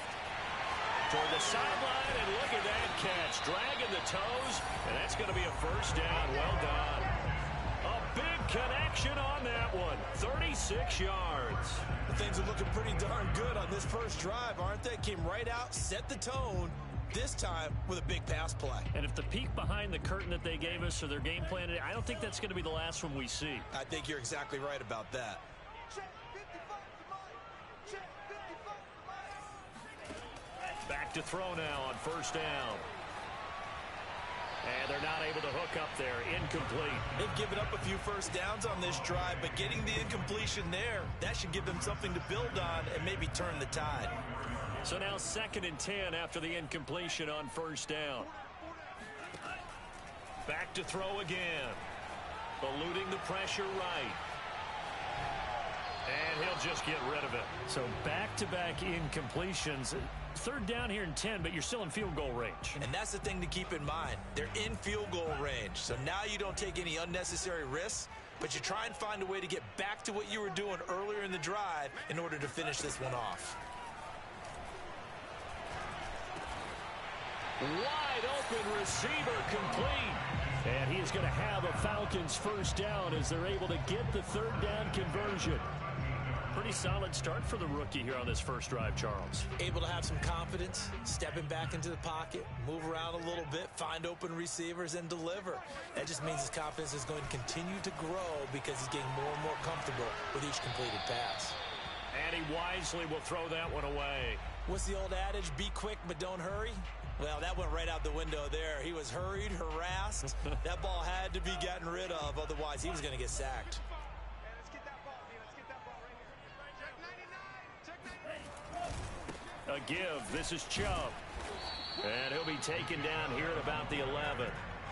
Toward the sideline, and look at that catch. Dragging the toes, and that's going to be a first down. Well done. A big connection on that one. 36 yards. Things are looking pretty darn good on this first drive, aren't they? Came right out, set the tone, this time with a big pass play. And if the peek behind the curtain that they gave us or their game plan, I don't think that's going to be the last one we see. I think you're exactly right about that. Back to throw now on first down. And they're not able to hook up there. Incomplete. They've given up a few first downs on this drive, but getting the incompletion there, that should give them something to build on and maybe turn the tide. So now 2nd and 10 after the incompletion on first down. Back to throw again. Eluding the pressure right. And he'll just get rid of it. So back-to-back incompletions. 3rd down here in 10, but you're still in field goal range. And that's the thing to keep in mind. They're in field goal range. So now you don't take any unnecessary risks, but you try and find a way to get back to what you were doing earlier in the drive in order to finish this one off. Wide open receiver complete. And he is going to have a Falcons first down as they're able to get the 3rd down conversion. Pretty solid start for the rookie here on this first drive, Charles. Able to have some confidence, stepping back into the pocket, move around a little bit, find open receivers, and deliver. That just means his confidence is going to continue to grow because he's getting more and more comfortable with each completed pass. And he wisely will throw that one away. What's the old adage, be quick but don't hurry? Well, that went right out the window there. He was hurried, harassed. That ball had to be gotten rid of, otherwise he was going to get sacked. A give. This is Chubb. And he'll be taken down here at about the 11.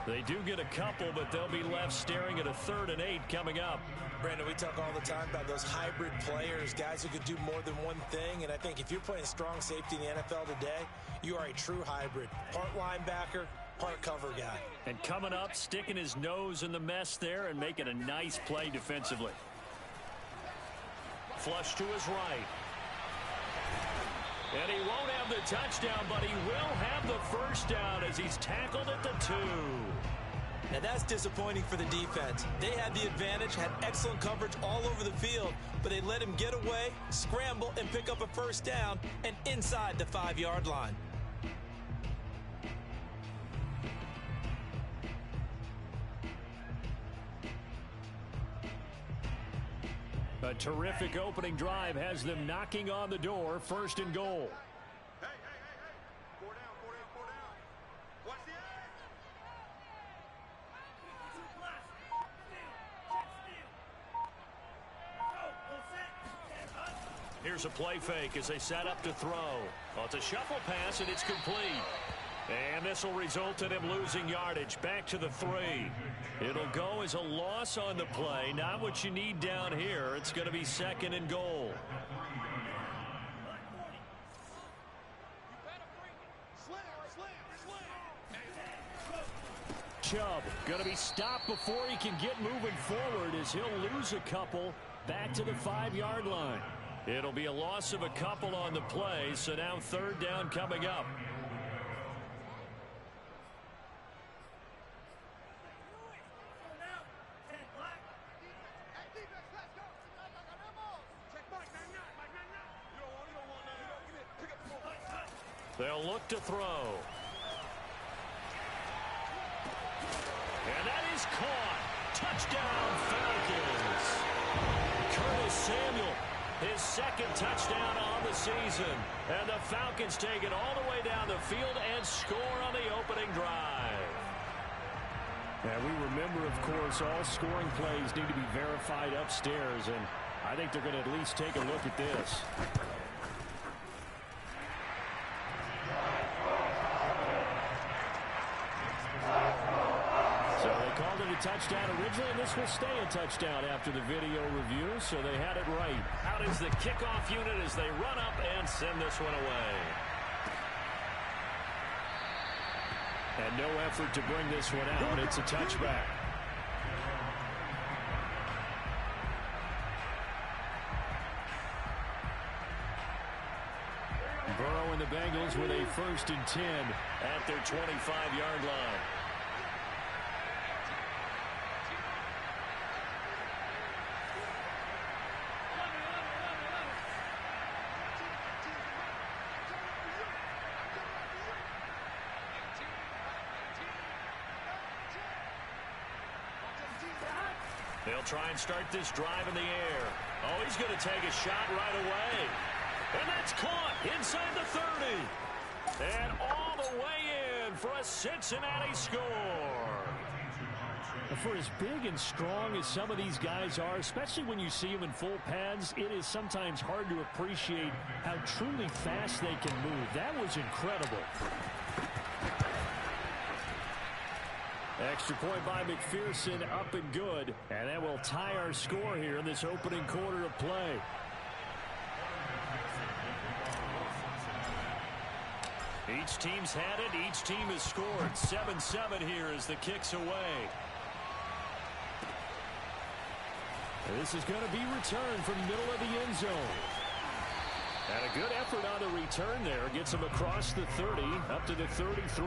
They do get a couple, but they'll be left staring at a 3rd and 8 coming up. Brandon, we talk all the time about those hybrid players, guys who could do more than one thing. And I think if you're playing strong safety in the NFL today, you are a true hybrid. Part linebacker, part cover guy. And coming up, sticking his nose in the mess there and making a nice play defensively. Flush to his right. And he won't have the touchdown, but he will have the first down as he's tackled at the 2. Now that's disappointing for the defense. They had the advantage, had excellent coverage all over the field, but they let him get away, scramble, and pick up a first down, and inside the 5-yard line. A terrific opening drive has them knocking on the door, 1st and goal. Hey, hey, hey, hey. 4 down, 4 down, 4 down. Watch the edge. Here's a play fake as they set up to throw. Well, it's a shuffle pass, and it's complete. And this will result in him losing yardage. Back to the 3. It'll go as a loss on the play. Not what you need down here. It's going to be 2nd and goal. Chubb going to be stopped before he can get moving forward as he'll lose a couple back to the 5-yard line. It'll be a loss of a couple on the play, so now 3rd down coming up. They'll look to throw. And that is caught. Touchdown, Falcons. Curtis Samuel, his 2nd touchdown on the season. And the Falcons take it all the way down the field and score on the opening drive. And we remember, of course, all scoring plays need to be verified upstairs. And I think they're going to at least take a look at this. Touchdown originally, and this will stay a touchdown after the video review, so they had it right. Out is the kickoff unit as they run up and send this one away. And no effort to bring this one out. It's a touchback. Burrow and the Bengals with a 1st and 10 at their 25-yard line. They'll try and start this drive in the air. Oh, he's going to take a shot right away. And that's caught inside the 30. And all the way in for a Cincinnati score. For as big and strong as some of these guys are, especially when you see them in full pads, it is sometimes hard to appreciate how truly fast they can move. That was incredible. Extra point by McPherson, up and good. And that will tie our score here in this opening quarter of play. Each team's had it. Each team has scored. 7-7 here as the kick's away. And this is going to be returned from the middle of the end zone. And a good effort on the return there. Gets him across the 30, up to the 33.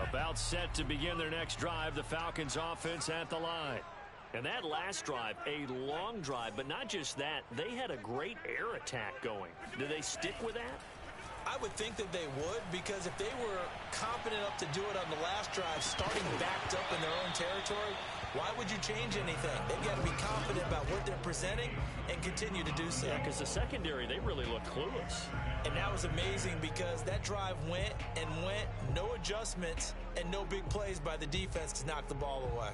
About set to begin their next drive, the Falcons offense at the line. And that last drive, a long drive, but not just that, they had a great air attack going. Do they stick with that? I would think that they would, because if they were confident enough to do it on the last drive, starting backed up in their own territory, why would you change anything? They've got to be confident about what they're presenting and continue to do so. Yeah, because the secondary, they really look clueless. And that was amazing because that drive went and went, no adjustments, and no big plays by the defense to knock the ball away.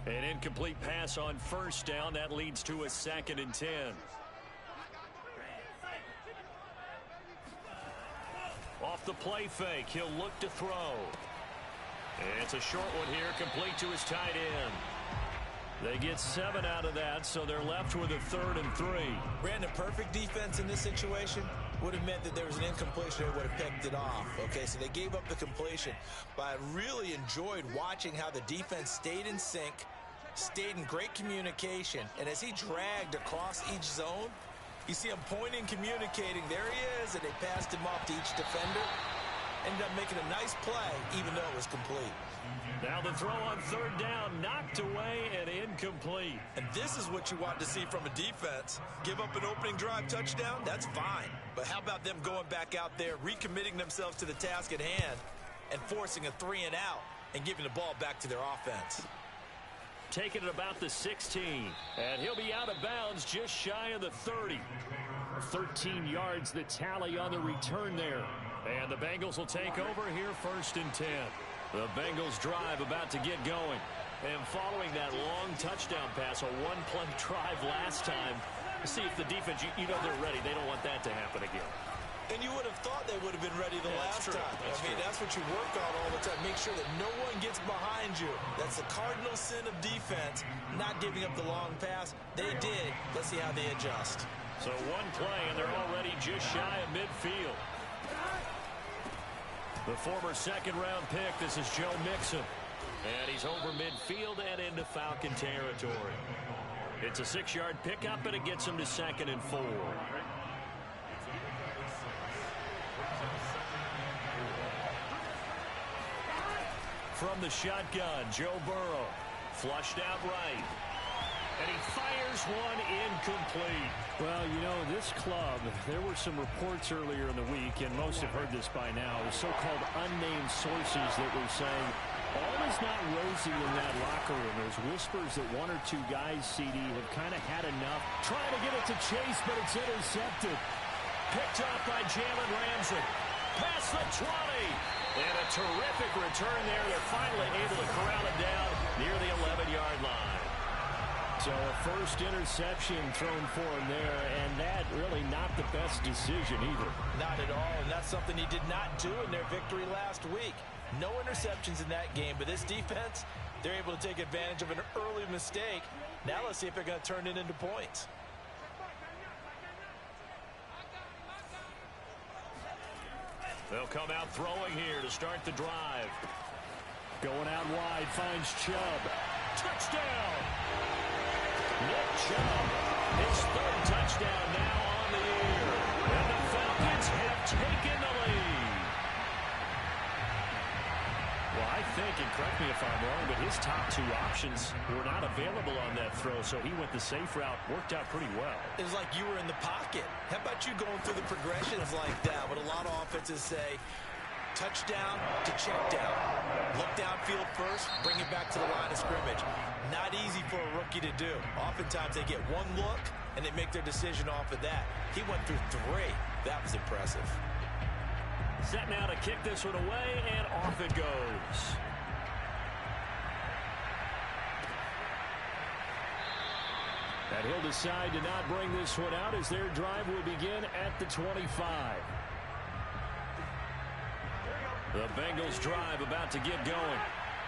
An incomplete pass on 1st down. That leads to a 2nd and 10. Off the play fake, he'll look to throw. And it's a short one here, complete to his tight end. They get 7 out of that, so they're left with a 3rd and 3. Brandon, perfect defense in this situation would have meant that there was an incompletion. They would have picked it off. Okay, so they gave up the completion. But I really enjoyed watching how the defense stayed in sync, stayed in great communication. And as he dragged across each zone, you see him pointing, communicating. There he is, and they passed him off to each defender. Ended up making a nice play, even though it was complete. Now the throw on 3rd down, knocked away and incomplete. And this is what you want to see from a defense. Give up an opening drive touchdown, that's fine. But how about them going back out there, recommitting themselves to the task at hand, and forcing a 3 and out, and giving the ball back to their offense. Taking it about the 16. And he'll be out of bounds just shy of the 30. 13 yards the tally on the return there. And the Bengals will take over here 1st and 10. The Bengals drive about to get going. And following that long touchdown pass, a one-play drive last time, see if the defense, you know they're ready. They don't want that to happen again. And you would have thought they would have been ready the last time. That's what you work on all the time. Make sure that no one gets behind you. That's the cardinal sin of defense, not giving up the long pass. They did. Let's see how they adjust. So one play, and they're already just shy of midfield. The former second-round pick, this is Joe Mixon. And he's over midfield and into Falcon territory. It's a 6-yard pickup, and it gets him to 2nd and 4. From the shotgun, Joe Burrow. Flushed out right. And he fires one incomplete. Well, you know, this club, there were some reports earlier in the week, and most have heard this by now, the so-called unnamed sources that were saying all is not rosy in that locker room. There's whispers that 1 or 2 guys, CD, have kind of had enough. Trying to get it to Chase, but it's intercepted. Picked up by Jalen Ramsey. Past the 20. And a terrific return there. They're finally able to corral it down near the 11-yard line. So a first interception thrown for him there, and that really not the best decision either. Not at all, and that's something he did not do in their victory last week. No interceptions in that game, but this defense, they're able to take advantage of an early mistake. Now let's see if they're going to turn it into points. They'll come out throwing here to start the drive. Going out wide, finds Chubb. Touchdown! Nick Chubb, his 3rd touchdown now on the year. And the Falcons have taken the lead. Well, I think, and correct me if I'm wrong, but his top 2 options were not available on that throw, so he went the safe route. Worked out pretty well. It was like you were in the pocket. How about you going through the progressions like that? But a lot of offenses say touchdown to check down. Look downfield first, bring it back to the line of scrimmage. Not easy for a rookie to do. Oftentimes they get one look and they make their decision off of that. He went through 3. That was impressive. Set now to kick this one away, and off it goes. And he'll decide to not bring this one out as their drive will begin at the 25. The Bengals drive about to get going.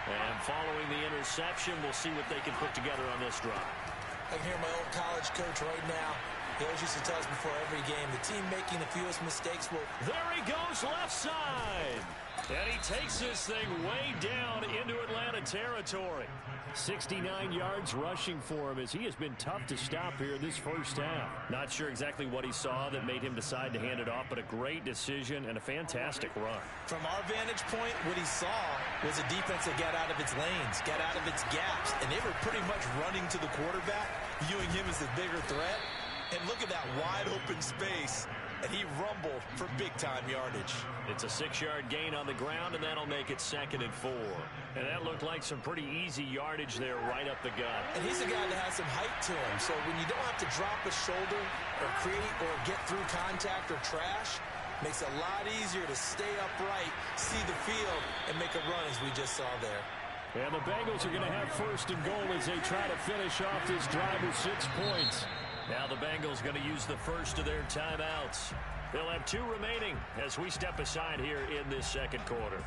And following the interception, we'll see what they can put together on this drive. I can hear my old college coach right now. He always used to tell us before every game, the team making the fewest mistakes will... There he goes, left side. And he takes this thing way down into Atlanta territory. 69 yards rushing for him as he has been tough to stop here this first half. Not sure exactly what he saw that made him decide to hand it off, but a great decision and a fantastic run. From our vantage point, what he saw was a defense that got out of its lanes, got out of its gaps, and they were pretty much running to the quarterback, viewing him as the bigger threat. And look at that wide open space, and he rumbled for big-time yardage. It's a 6-yard gain on the ground, and that'll make it 2nd and 4. And that looked like some pretty easy yardage there right up the gut. And he's a guy that has some height to him, so when you don't have to drop a shoulder or create or get through contact or trash, makes it a lot easier to stay upright, see the field, and make a run as we just saw there. And the Bengals are going to have 1st and goal as they try to finish off this drive with 6 points. Now the Bengals going to use the first of their timeouts. They'll have 2 remaining as we step aside here in this 2nd quarter.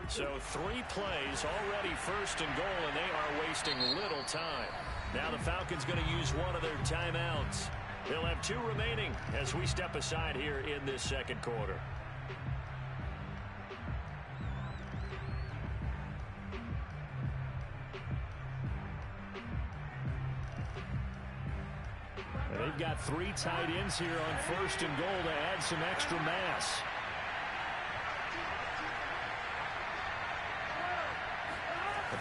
So 3 plays already 1st and goal, and they are wasting little time. Now the Falcons going to use one of their timeouts. They'll have 2 remaining as we step aside here in this 2nd quarter. They've got 3 tight ends here on 1st and goal to add some extra mass.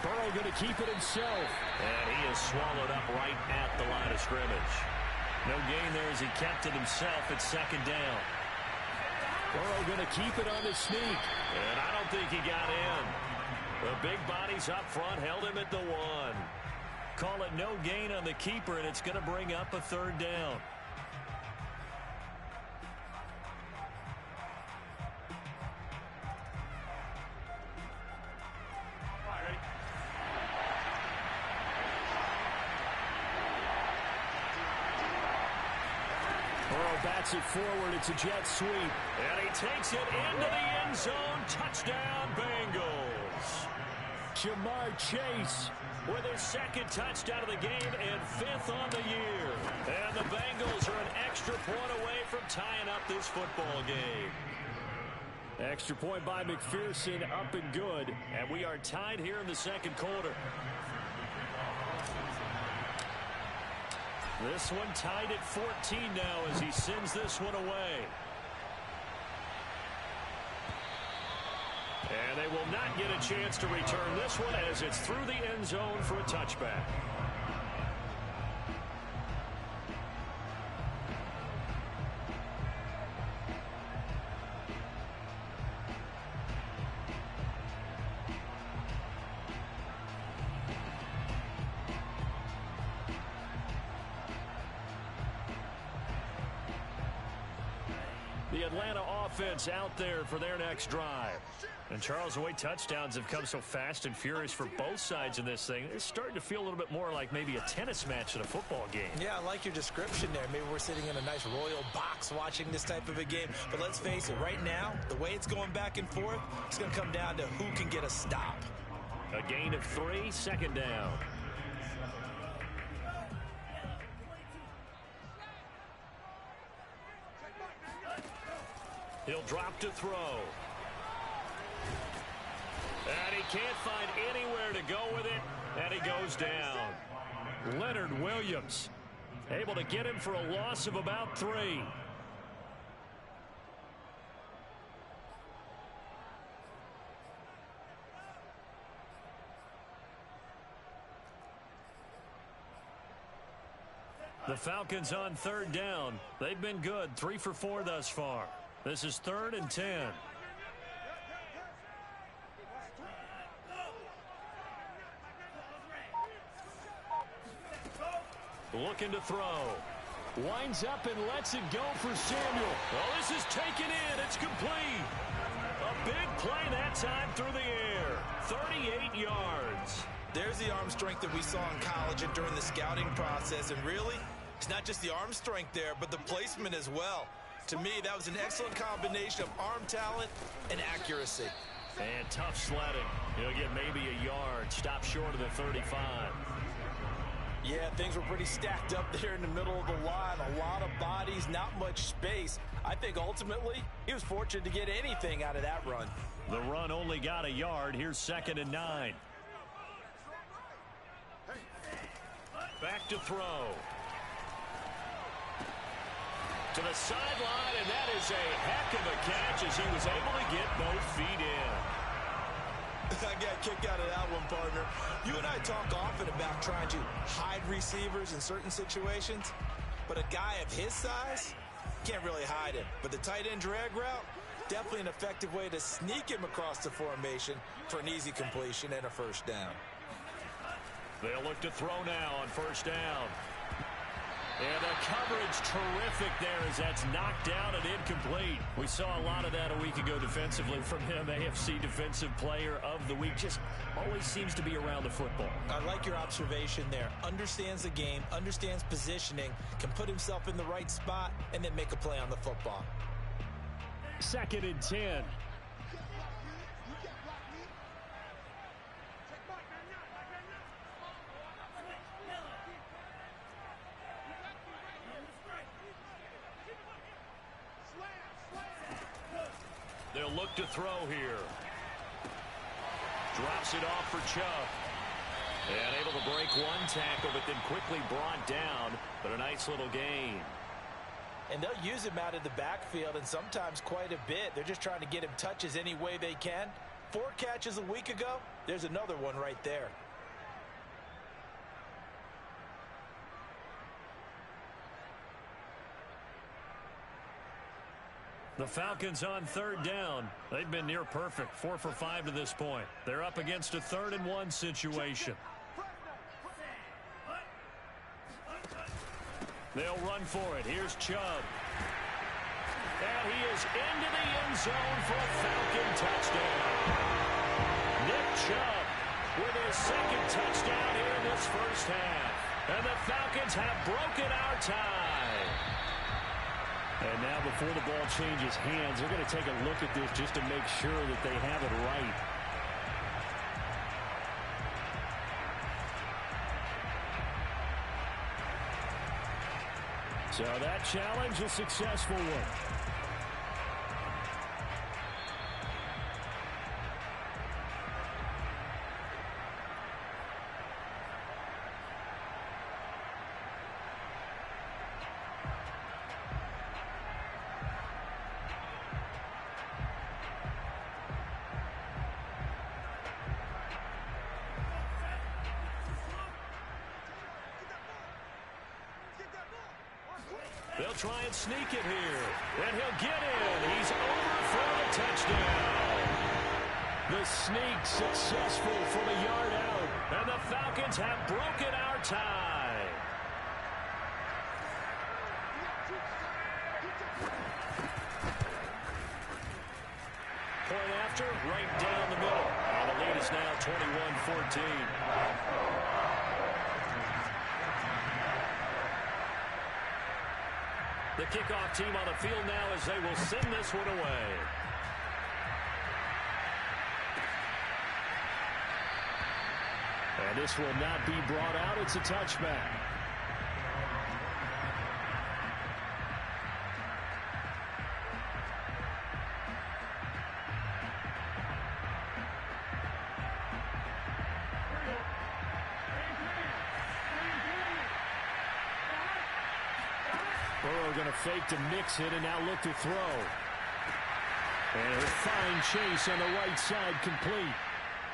Burrow going to keep it himself. And he is swallowed up right at the line of scrimmage. No gain there as he kept it himself at 2nd down. Burrow going to keep it on the sneak. And I don't think he got in. The big bodies up front held him at the 1. Call it no gain on the keeper, and it's going to bring up a third down. Burrow bats it forward. It's a jet sweep. And he takes it into the end zone. Touchdown, Bengals. Jamar Chase with his second touchdown of the game and 5th on the year. And the Bengals are an extra point away from tying up this football game. Extra point by McPherson, up and good. And we are tied here in the second quarter. This one tied at 14 now as he sends this one away. And they will not get a chance to return this one as it's through the end zone for a touchback. The Atlanta offense out there for their next drive. And Charles, the way touchdowns have come so fast and furious for both sides in this thing, it's starting to feel a little bit more like maybe a tennis match in a football game. Yeah, I like your description there. Maybe we're sitting in a nice royal box watching this type of a game. But let's face it, right now, the way it's going back and forth, it's going to come down to who can get a stop. A gain of 3, second down. He'll drop to throw. And he can't find anywhere to go with it, and he goes down. Leonard Williams able to get him for a loss of about 3. The Falcons on third down. They've been good, 3 for 4 thus far. This is 3rd and 10. Looking to throw. Winds up and lets it go for Samuel. Oh, this is taken in. It's complete. A big play that time through the air. 38 yards. There's the arm strength that we saw in college and during the scouting process. And really, it's not just the arm strength there, but the placement as well. To me, that was an excellent combination of arm talent and accuracy. And tough sledding. He'll get maybe a yard. Stop short of the 35. Yeah, things were pretty stacked up there in the middle of the line. A lot of bodies, not much space. I think ultimately he was fortunate to get anything out of that run. The run only got a yard. Here's 2nd and 9. Back to throw. To the sideline, and that is a heck of a catch as he was able to get both feet in. I got a kick out of that one, partner. You and I talk often about trying to hide receivers in certain situations, but a guy of his size can't really hide him. But the tight end drag route, definitely an effective way to sneak him across the formation for an easy completion and a first down. They'll look to throw now on first down. And the coverage terrific there as that's knocked down and incomplete. We saw a lot of that a week ago defensively from him. AFC Defensive Player of the Week. Just always seems to be around the football. I like your observation there. Understands the game, understands positioning, can put himself in the right spot, and then make a play on the football. 2nd and 10. They'll look to throw here. Drops it off for Chubb. And able to break one tackle, but then quickly brought down. But a nice little gain. And they'll use him out of the backfield, and sometimes quite a bit. They're just trying to get him touches any way they can. 4 catches a week ago. There's another one right there. The Falcons on third down. They've been near perfect. 4 for 5 to this point. They're up against a 3rd and 1 situation. They'll run for it. Here's Chubb. And he is into the end zone for a Falcon touchdown. Nick Chubb with his second touchdown here in this first half. And the Falcons have broken our tie. And now before the ball changes hands, they're going to take a look at this just to make sure that they have it right. So that challenge, a successful one. They'll try and sneak it here. And he'll get in. He's over for the touchdown. The sneak successful from a yard out. And the Falcons have broken our tie. Point after, right down the middle. And the lead is now 21-14. The kickoff team on the field now as they will send this one away. And this will not be brought out. It's a touchback. Burrow going to fake to mix it and now look to throw. And a fine chase on the right side, complete.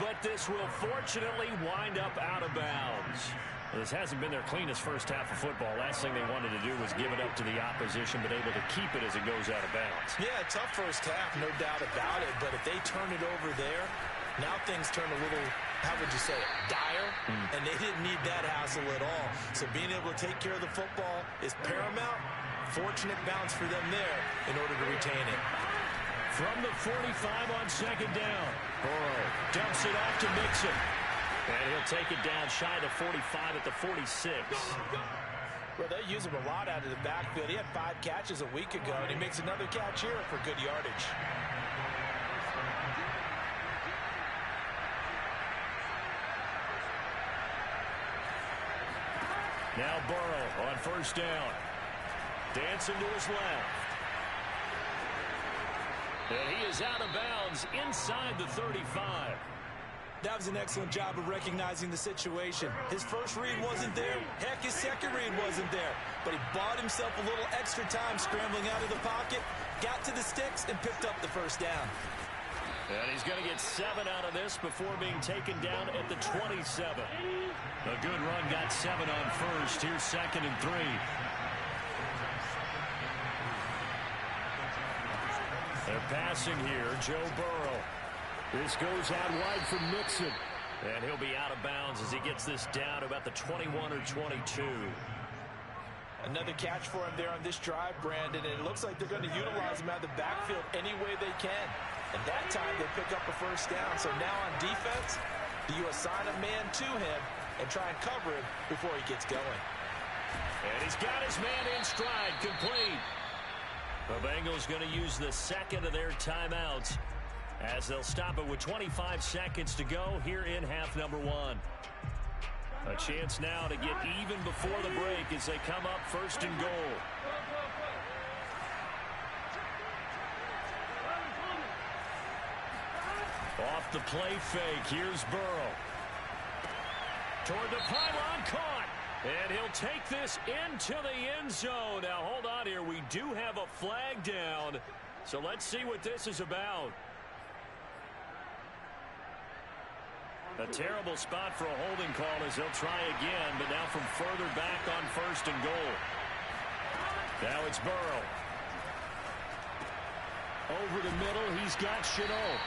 But this will fortunately wind up out of bounds. Well, this hasn't been their cleanest first half of football. Last thing they wanted to do was give it up to the opposition, but able to keep it as it goes out of bounds. Yeah, tough first half, no doubt about it. But if they turn it over there, now things turn a little, how would you say it, dire? And they didn't need that hassle at all. So being able to take care of the football is paramount. Fortunate bounce for them there in order to retain it. From the 45 on second down. Burrow dumps it off to Mixon. And he'll take it down shy of the 45 at the 46. Well, they use him a lot out of the backfield. He had 5 catches a week ago, and he makes another catch here for good yardage. Now Burrow on first down. Dancing to his left. And he is out of bounds inside the 35. That was an excellent job of recognizing the situation. His first read wasn't there. Heck, his second read wasn't there. But he bought himself a little extra time scrambling out of the pocket, got to the sticks, and picked up the first down. And he's going to get 7 out of this before being taken down at the 27. A good run, got 7 on first. Here's 2nd and 3. They're passing here, Joe Burrow. This goes out wide for Mixon. And he'll be out of bounds as he gets this down about the 21 or 22. Another catch for him there on this drive, Brandon, and it looks like they're going to utilize him out of the backfield any way they can. And that time they pick up a first down. So now on defense, you assign a man to him and try and cover him before he gets going. And he's got his man in stride, complete. The Bengals going to use the second of their timeouts as they'll stop it with 25 seconds to go here in half number 1. A chance now to get even before the break as they come up 1st and goal. Off the play fake, here's Burrow. Toward the pylon, caught. And he'll take this into the end zone. Now, hold on here. We do have a flag down. So let's see what this is about. A terrible spot for a holding call as they'll try again, but now from further back on 1st and goal. Now it's Burrow. Over the middle, he's got Shenault.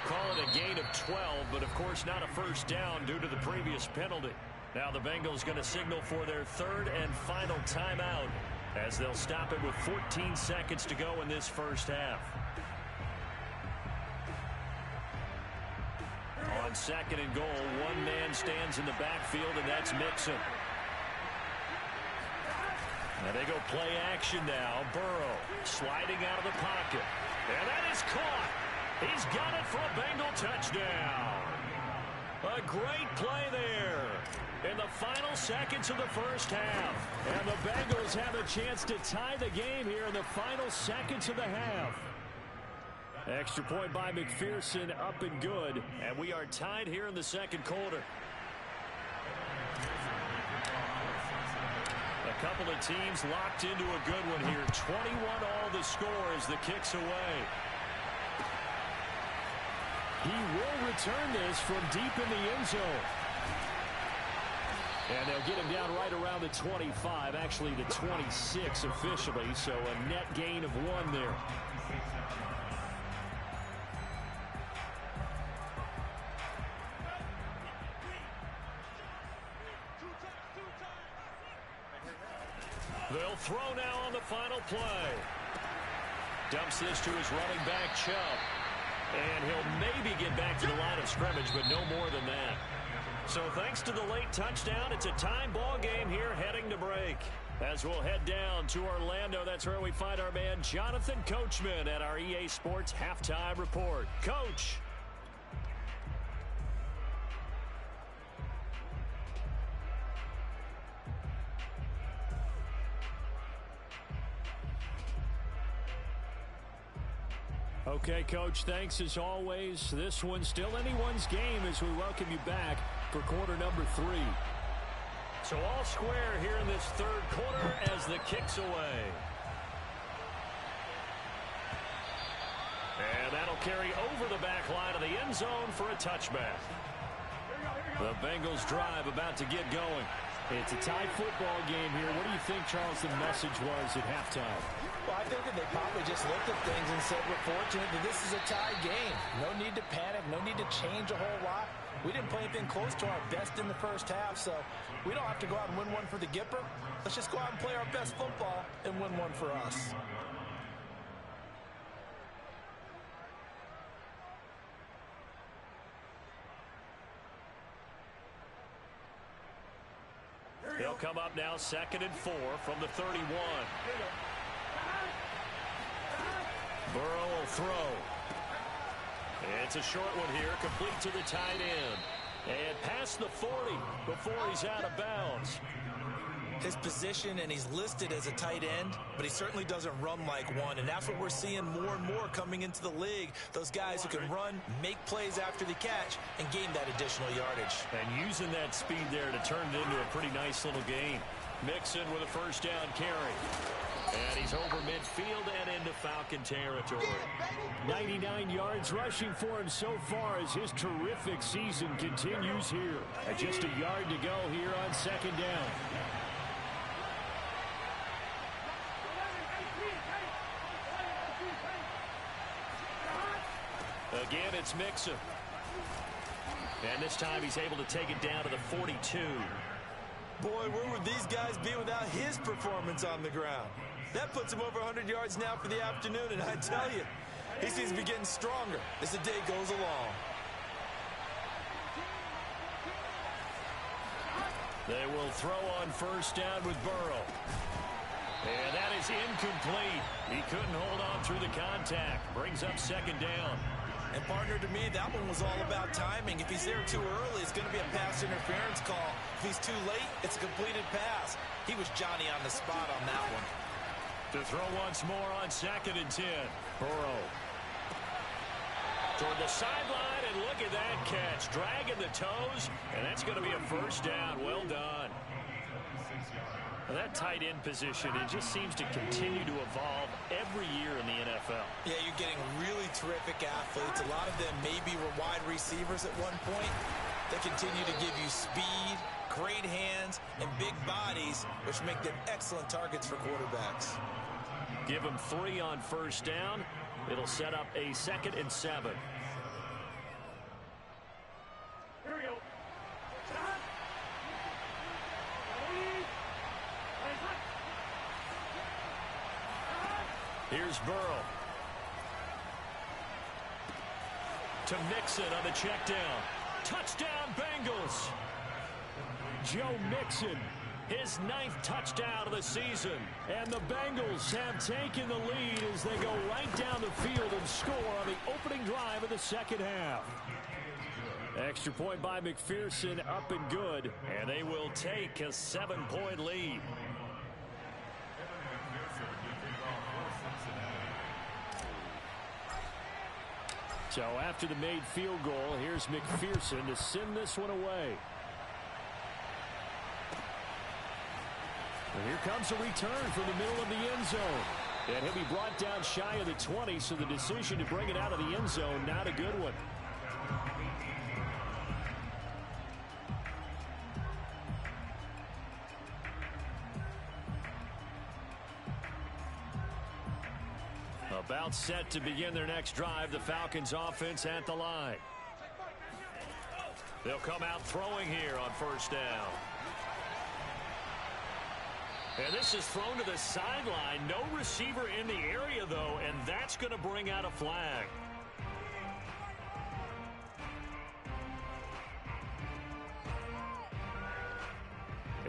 Call it a gain of 12, but of course not a first down due to the previous penalty. Now the Bengals going to signal for their third and final timeout as they'll stop it with 14 seconds to go in this first half. On second and goal, one man stands in the backfield, and that's Mixon. Now they go play action now. Burrow sliding out of the pocket. And that is caught. He's got it for a Bengal touchdown. A great play there in the final seconds of the first half. And the Bengals have a chance to tie the game here in the final seconds of the half. Extra point by McPherson, up and good. And we are tied here in the second quarter. A couple of teams locked into a good one here. 21-all the score as the kick's away. He will return this from deep in the end zone. And they'll get him down right around the 25, actually the 26 officially, so a net gain of 1 there. They'll throw now on the final play. Dumps this to his running back, Chubb. And he'll maybe get back to the line of scrimmage, but no more than that. So thanks to the late touchdown, it's a time ball game here heading to break. As we'll head down to Orlando, that's where we find our man Jonathan Coachman at our EA Sports Halftime Report. Coach. Okay, Coach, thanks as always. This one's still anyone's game as we welcome you back for quarter number 3. So all square here in this third quarter as the kick's away. And that'll carry over the back line of the end zone for a touchback. The Bengals drive about to get going. It's a tied football game here. What do you think, Charles, the message was at halftime? Well, I think that they probably just looked at things and said, we're fortunate that this is a tie game. No need to panic. No need to change a whole lot. We didn't play anything close to our best in the first half, so we don't have to go out and win one for the Gipper. Let's just go out and play our best football and win one for us. He'll come up now 2nd and 4 from the 31. Burrow will throw. It's a short one here, complete to the tight end. And past the 40 before he's out of bounds. His position, and he's listed as a tight end, but he certainly doesn't run like one, and that's what we're seeing more and more coming into the league. Those guys who can run, make plays after the catch, and gain that additional yardage. And using that speed there to turn it into a pretty nice little gain. Mixon with a first down carry. And he's over midfield and into Falcon territory. 99 yards rushing for him so far as his terrific season continues here. And just a yard to go here on 2nd down. Again, it's Mixon. And this time he's able to take it down to the 42. Boy, where would these guys be without his performance on the ground? That puts him over 100 yards now for the afternoon, and I tell you, he seems to be getting stronger as the day goes along. They will throw on first down with Burrow. And that is incomplete. He couldn't hold on through the contact. Brings up 2nd down. And partner, to me, that one was all about timing. If he's there too early, it's going to be a pass interference call. If he's too late, it's a completed pass. He was Johnny on the spot on that one. To throw once more on 2nd and 10. Burrow. Toward the sideline, and look at that catch. Dragging the toes, and that's going to be a first down. Well done. Well, that tight end position, it just seems to continue to evolve every year in the NFL. Yeah, you're getting really terrific athletes. A lot of them maybe were wide receivers at one point. They continue to give you speed, great hands, and big bodies, which make them excellent targets for quarterbacks. Give them 3 on first down. It'll set up a 2nd and 7. Here's Burrow. To Mixon on the check down. Touchdown, Bengals. Joe Mixon, his 9th touchdown of the season. And the Bengals have taken the lead as they go right down the field and score on the opening drive of the second half. Extra point by McPherson, up and good. And they will take a 7-point lead. So after the made field goal, here's McPherson to send this one away. And here comes a return from the middle of the end zone. And he'll be brought down shy of the 20, so the decision to bring it out of the end zone, not a good one. About set to begin their next drive, the Falcons offense at the line. They'll come out throwing here on first down. And this is thrown to the sideline. No receiver in the area, though, and that's going to bring out a flag.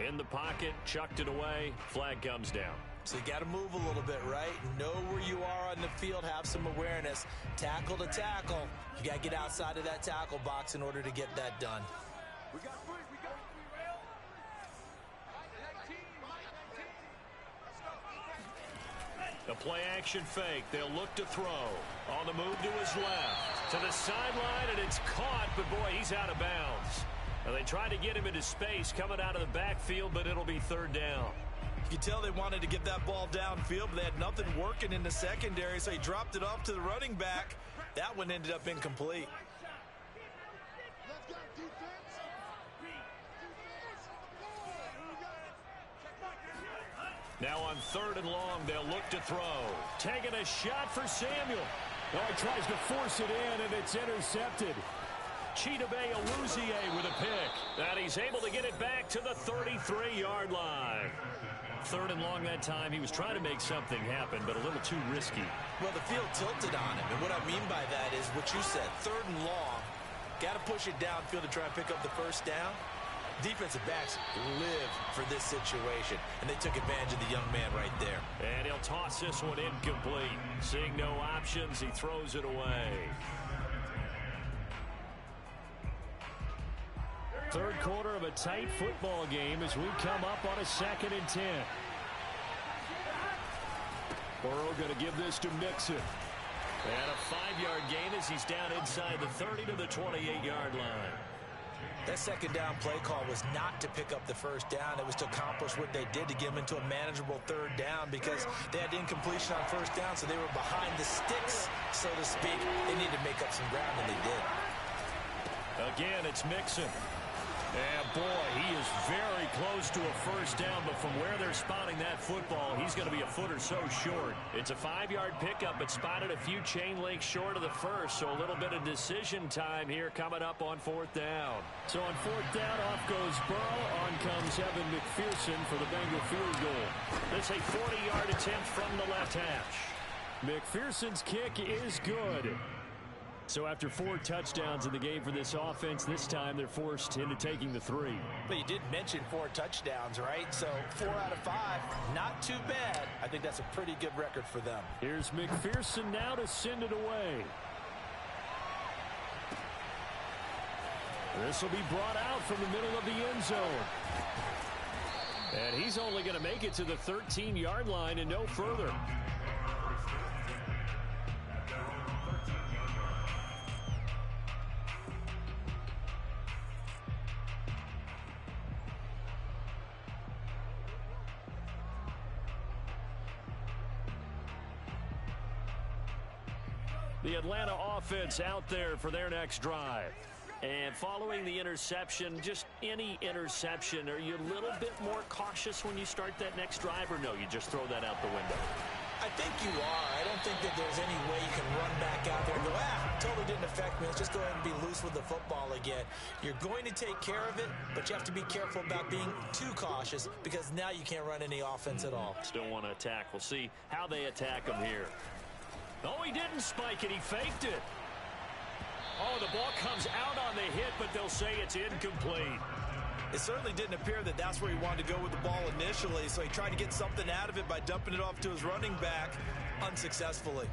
In the pocket, chucked it away, flag comes down. So you got to move a little bit, right? Know where you are on the field, have some awareness. Tackle to tackle. You got to get outside of that tackle box in order to get that done. The play action fake. They'll look to throw. On the move to his left. To the sideline, and it's caught, but boy, he's out of bounds. Now, they tried to get him into space coming out of the backfield, but it'll be third down. You can tell they wanted to get that ball downfield, but they had nothing working in the secondary, so he dropped it off to the running back. That one ended up incomplete. Now on third and long, they'll look to throw. Taking a shot for Samuel. Oh, he tries to force it in, and it's intercepted. Chidobe Awuzie with a pick. And he's able to get it back to the 33-yard line. Third and long that time. He was trying to make something happen, but a little too risky. Well, the field tilted on him, and what I mean by that is what you said. Third and long, got to push it downfield to try and pick up the first down. Defensive backs live for this situation, and they took advantage of the young man right there. And he'll toss this one incomplete. Seeing no options, he throws it away. Third quarter of a tight football game as we come up on a 2nd and 10. Burrow going to give this to Mixon. And a 5-yard gain as he's down inside the 30 to the 28-yard line. That second down play call was not to pick up the first down. It was to accomplish what they did to get them into a manageable third down because they had incompletion on first down, so they were behind the sticks, so to speak. They needed to make up some ground, and they did. Again, it's Mixon. And boy, he is very close to a first down, but from where they're spotting that football, he's going to be a foot or so short. It's a 5-yard pickup, but spotted a few chain links short of the first, so a little bit of decision time here coming up on fourth down. So on fourth down, off goes Burrow. On comes Evan McPherson for the Bengal field goal. That's a 40-yard attempt from the left hash. McPherson's kick is good. So after 4 touchdowns in the game for this offense, this time they're forced into taking the 3. But you did mention 4 touchdowns, right? So 4 out of 5, not too bad. I think that's a pretty good record for them. Here's McPherson now to send it away. This will be brought out from the middle of the end zone. And he's only going to make it to the 13-yard line and no further. The Atlanta offense out there for their next drive. And following the interception, just any interception, are you a little bit more cautious when you start that next drive, or no, you just throw that out the window? I think you are. I don't think that there's any way you can run back out there and go, totally didn't affect me. Let's just go ahead and be loose with the football again. You're going to take care of it, but you have to be careful about being too cautious because now you can't run any offense at all. Still want to attack. We'll see how they attack him here. Oh, he didn't spike it. He faked it. Oh, the ball comes out on the hit, but they'll say it's incomplete. It certainly didn't appear that that's where he wanted to go with the ball initially, so he tried to get something out of it by dumping it off to his running back unsuccessfully.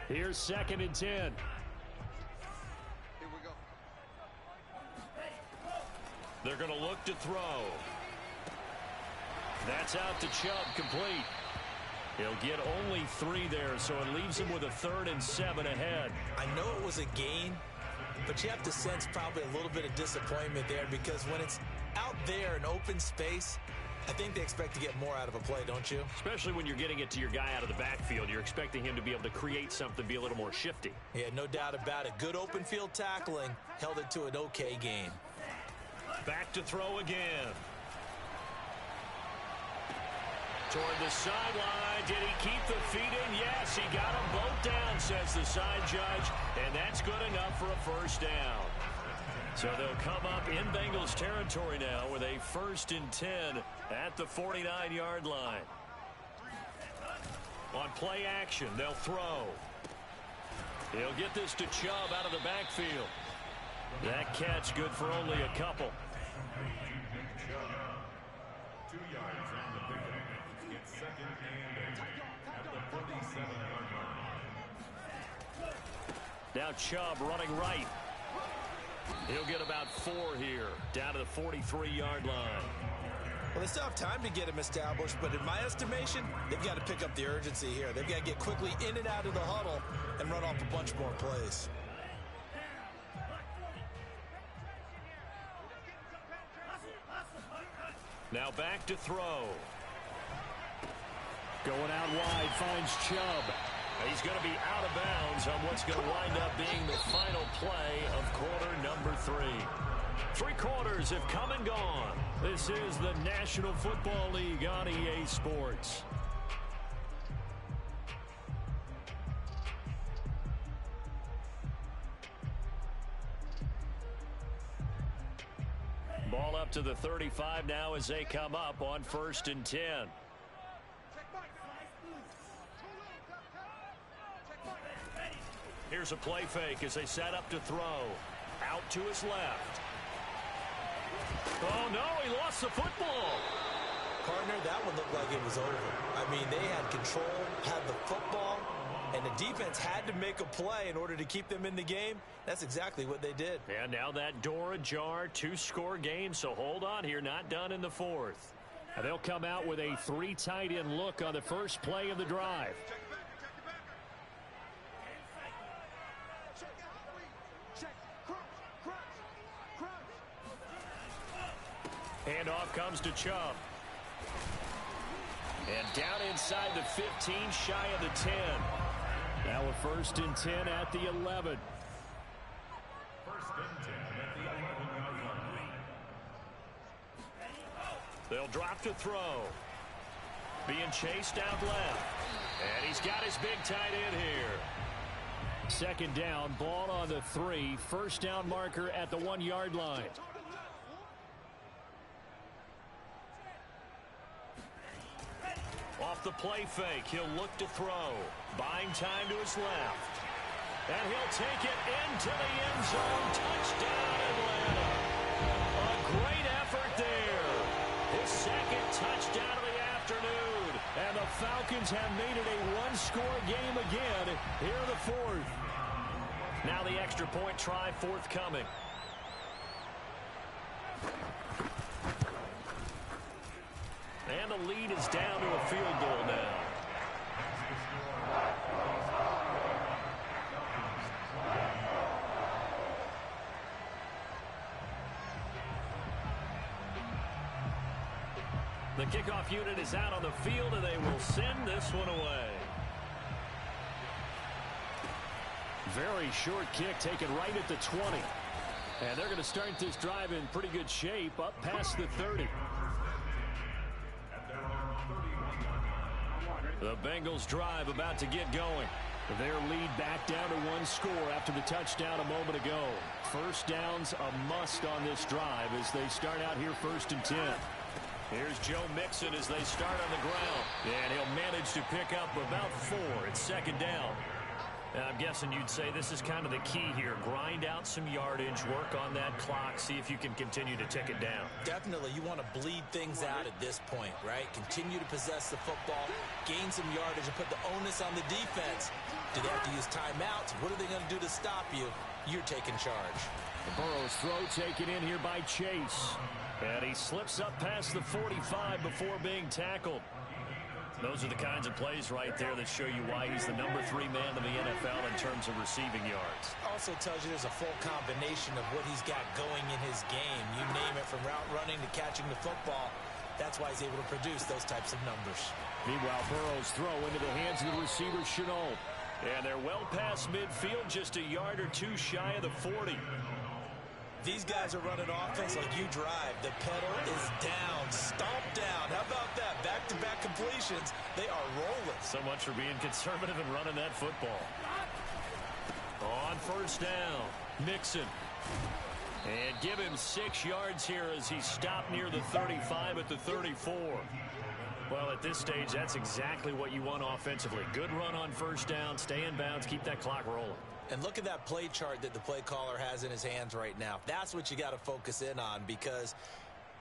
Here's 2nd and 10. Here we go. They're going to look to throw. That's out to Chubb, complete. He'll get only 3 there, so it leaves him with a 3rd and 7 ahead. I know it was a gain, but you have to sense probably a little bit of disappointment there because when it's out there in open space, I think they expect to get more out of a play, don't you? Especially when you're getting it to your guy out of the backfield. You're expecting him to be able to create something, be a little more shifty. Yeah, no doubt about it. Good open field tackling held it to an okay gain. Back to throw again. Toward the sideline. Did he keep the feet in? Yes, he got them both down, says the side judge. And that's good enough for a first down. So they'll come up in Bengals territory now with a 1st and 10 at the 49-yard line. On play action, they'll throw. He'll get this to Chubb out of the backfield. That catch good for only a couple. 2 yards on the pickup. It's 2nd and 8 at the 47-yard line. Now Chubb running right. He'll get about 4 here, down to the 43-yard line. Well, they still have time to get him established, but in my estimation, they've got to pick up the urgency here. They've got to get quickly in and out of the huddle and run off a bunch more plays. Now back to throw. Going out wide, finds Chubb. He's going to be out of bounds on what's going to wind up being the final play of quarter number 3. 3 quarters have come and gone. This is the National Football League on EA Sports. Ball up to the 35 now as they come up on 1st and 10. Here's a play fake as they set up to throw. Out to his left. Oh, no, he lost the football. Partner, that one looked like it was over. I mean, they had control, had the football, and the defense had to make a play in order to keep them in the game. That's exactly what they did. And now that door ajar, 2-score game, so hold on here, not done in the 4th. And they'll come out with a 3 tight end look on the first play of the drive. Handoff comes to Chubb. And down inside the 15, shy of the 10. Now a 1st and 10 at the 11. 1st and 10 at the 11-yard line. They'll drop to throw. Being chased out left. And he's got his big tight end here. 2nd down, ball on the 3. First down marker at the 1-yard line. Off the play fake, he'll look to throw. Buying time to his left. And he'll take it into the end zone. Touchdown, Atlanta. A great effort there. His 2nd touchdown of the afternoon. And the Falcons have made it a 1-score game again here in the 4th. Now the extra point try forthcoming. And the lead is down to a field goal now. The kickoff unit is out on the field, and they will send this one away. Very short kick taken right at the 20. And they're going to start this drive in pretty good shape, up past the 30. The Bengals drive about to get going. Their lead back down to 1 score after the touchdown a moment ago. First down's a must on this drive as they start out here 1st and 10. Here's Joe Mixon as they start on the ground. And he'll manage to pick up about 4 at 2nd down. I'm guessing you'd say this is kind of the key here. Grind out some yardage, work on that clock, see if you can continue to tick it down. Definitely. You want to bleed things out at this point, right? Continue to possess the football, gain some yardage, and put the onus on the defense. Do they have to use timeouts? What are they going to do to stop you? You're taking charge. The Burrows throw taken in here by Chase. And he slips up past the 45 before being tackled. Those are the kinds of plays right there that show you why he's the number 3 man in the NFL in terms of receiving yards. Also tells you there's a full combination of what he's got going in his game. You name it, from route running to catching the football. That's why he's able to produce those types of numbers. Meanwhile, Burrow's throw into the hands of the receiver, Shenault. And they're well past midfield, just a yard or 2 shy of the 40. These guys are running offense like you drive. The pedal is down, stomped down. How about that? Back-to-back completions. They are rolling. So much for being conservative and running that football. On 1st down, Mixon. And give him 6 yards here as he stopped near the 35 at the 34. Well, at this stage, that's exactly what you want offensively. Good run on 1st down, stay in bounds, keep that clock rolling. And look at that play chart that the play caller has in his hands right now. That's what you got to focus in on, because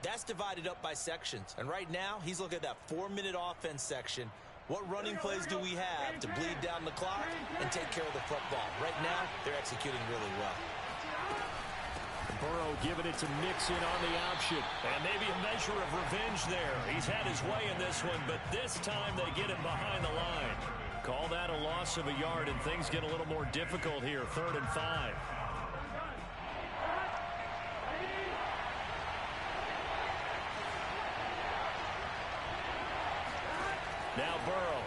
that's divided up by sections. And right now, he's looking at that 4-minute offense section. What running plays do we have to bleed down the clock and take care of the football? Right now, they're executing really well. Burrow giving it to Mixon on the option. And maybe a measure of revenge there. He's had his way in this one, but this time they get him behind the line. Call that a loss of a yard, and things get a little more difficult here. 3rd and 5. Now Burrow.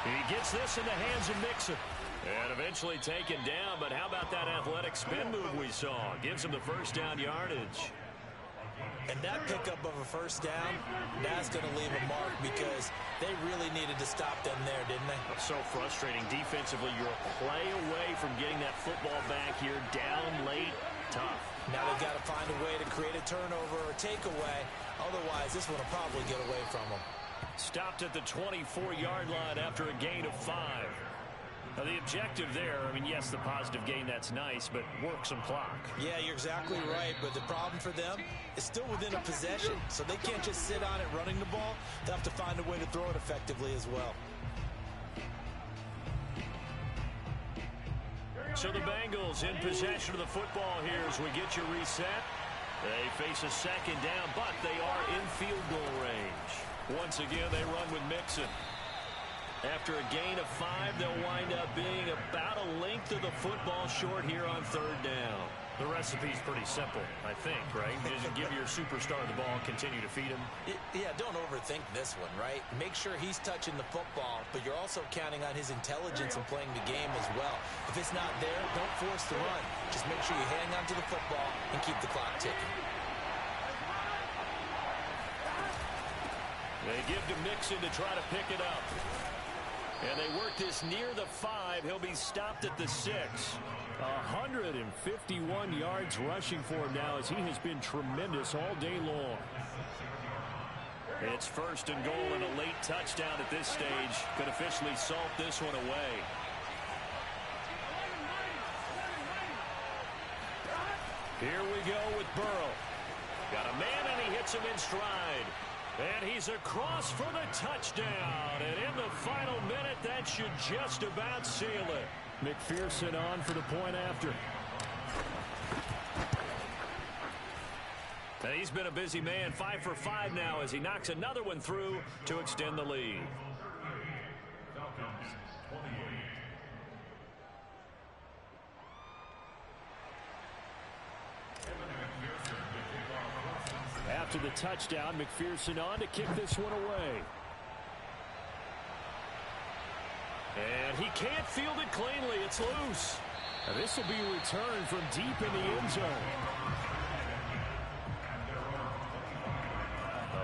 He gets this in the hands of Mixon. And eventually taken down, but how about that athletic spin move we saw? Gives him the 1st down yardage. And that pickup of a 1st down, that's going to leave a mark, because they really needed to stop them there, didn't they? So frustrating. Defensively, you're a play away from getting that football back here. Down late, tough. Now they've got to find a way to create a turnover or takeaway. Otherwise, this one will probably get away from them. Stopped at the 24-yard line after a gain of 5. Now, the objective there, I mean, yes, the positive gain, that's nice, but work some clock. Yeah, you're exactly right, but the problem for them is still within a possession, so they can't just sit on it running the ball. They'll have to find a way to throw it effectively as well. So the Bengals in possession of the football here as we get you reset. They face a 2nd down, but they are in field goal range. Once again, they run with Mixon. After a gain of 5, they'll wind up being about a length of the football short here on 3rd down. The recipe's pretty simple, I think, right? Just give your superstar the ball and continue to feed him. Yeah, don't overthink this one, right? Make sure he's touching the football, but you're also counting on his intelligence in playing the game as well. If it's not there, don't force the run. Just make sure you hang on to the football and keep the clock ticking. They give to Mixon to try to pick it up. And they work this near the 5. He'll be stopped at the 6. 151 yards rushing for him now, as he has been tremendous all day long. It's 1st and goal and a late touchdown at this stage. Could officially salt this one away. Here we go with Burrow. Got a man, and he hits him in stride. And he's across for the touchdown. And in the final minute, that should just about seal it. McPherson on for the point after. And he's been a busy man. 5 for 5 now as he knocks another one through to extend the lead. After the touchdown, McPherson on to kick this one away. And he can't field it cleanly. It's loose. And this will be a return from deep in the end zone.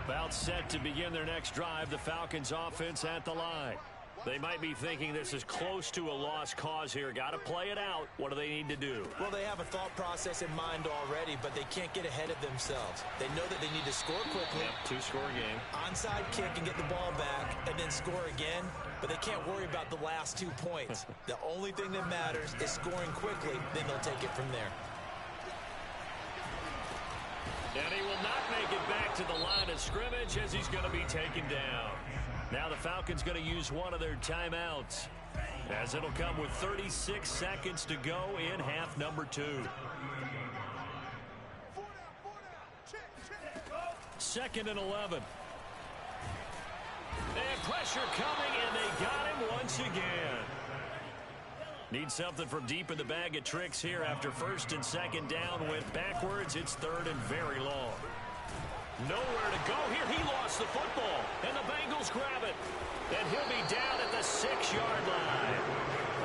About set to begin their next drive, the Falcons offense at the line. They might be thinking this is close to a lost cause here. Got to play it out. What do they need to do? Well, they have a thought process in mind already, but they can't get ahead of themselves. They know that they need to score quickly. Yep, two-score game. Onside kick and get the ball back and then score again, but they can't worry about the last 2 points. The only thing that matters is scoring quickly, then they'll take it from there. And he will not make it back to the line of scrimmage as he's going to be taken down. Now the Falcons going to use one of their timeouts, as it'll come with 36 seconds to go in half number 2. Second and 11. And pressure coming, and they got him once again. Need something from deep in the bag of tricks here after first and second down went backwards. It's third and very long. Nowhere to go here. He lost the football, and the Bengals grab it. And he'll be down at the 6-yard line.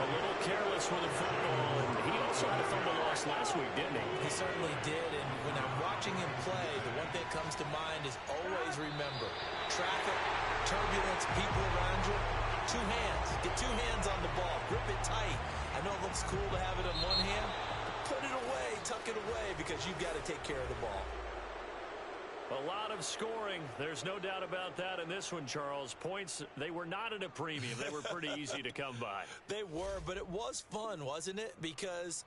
A little careless with the football, and he also had a fumble loss last week, didn't he? He certainly did, and when I'm watching him play, the one thing that comes to mind is always remember, traffic, turbulence, people around you, 2 hands. Get 2 hands on the ball. Grip it tight. I know it looks cool to have it in one hand. Put it away, tuck it away, because you've got to take care of the ball. A lot of scoring. There's no doubt about that in this one, Charles. Points, they were not at a premium. They were pretty easy to come by. They were, but it was fun, wasn't it? Because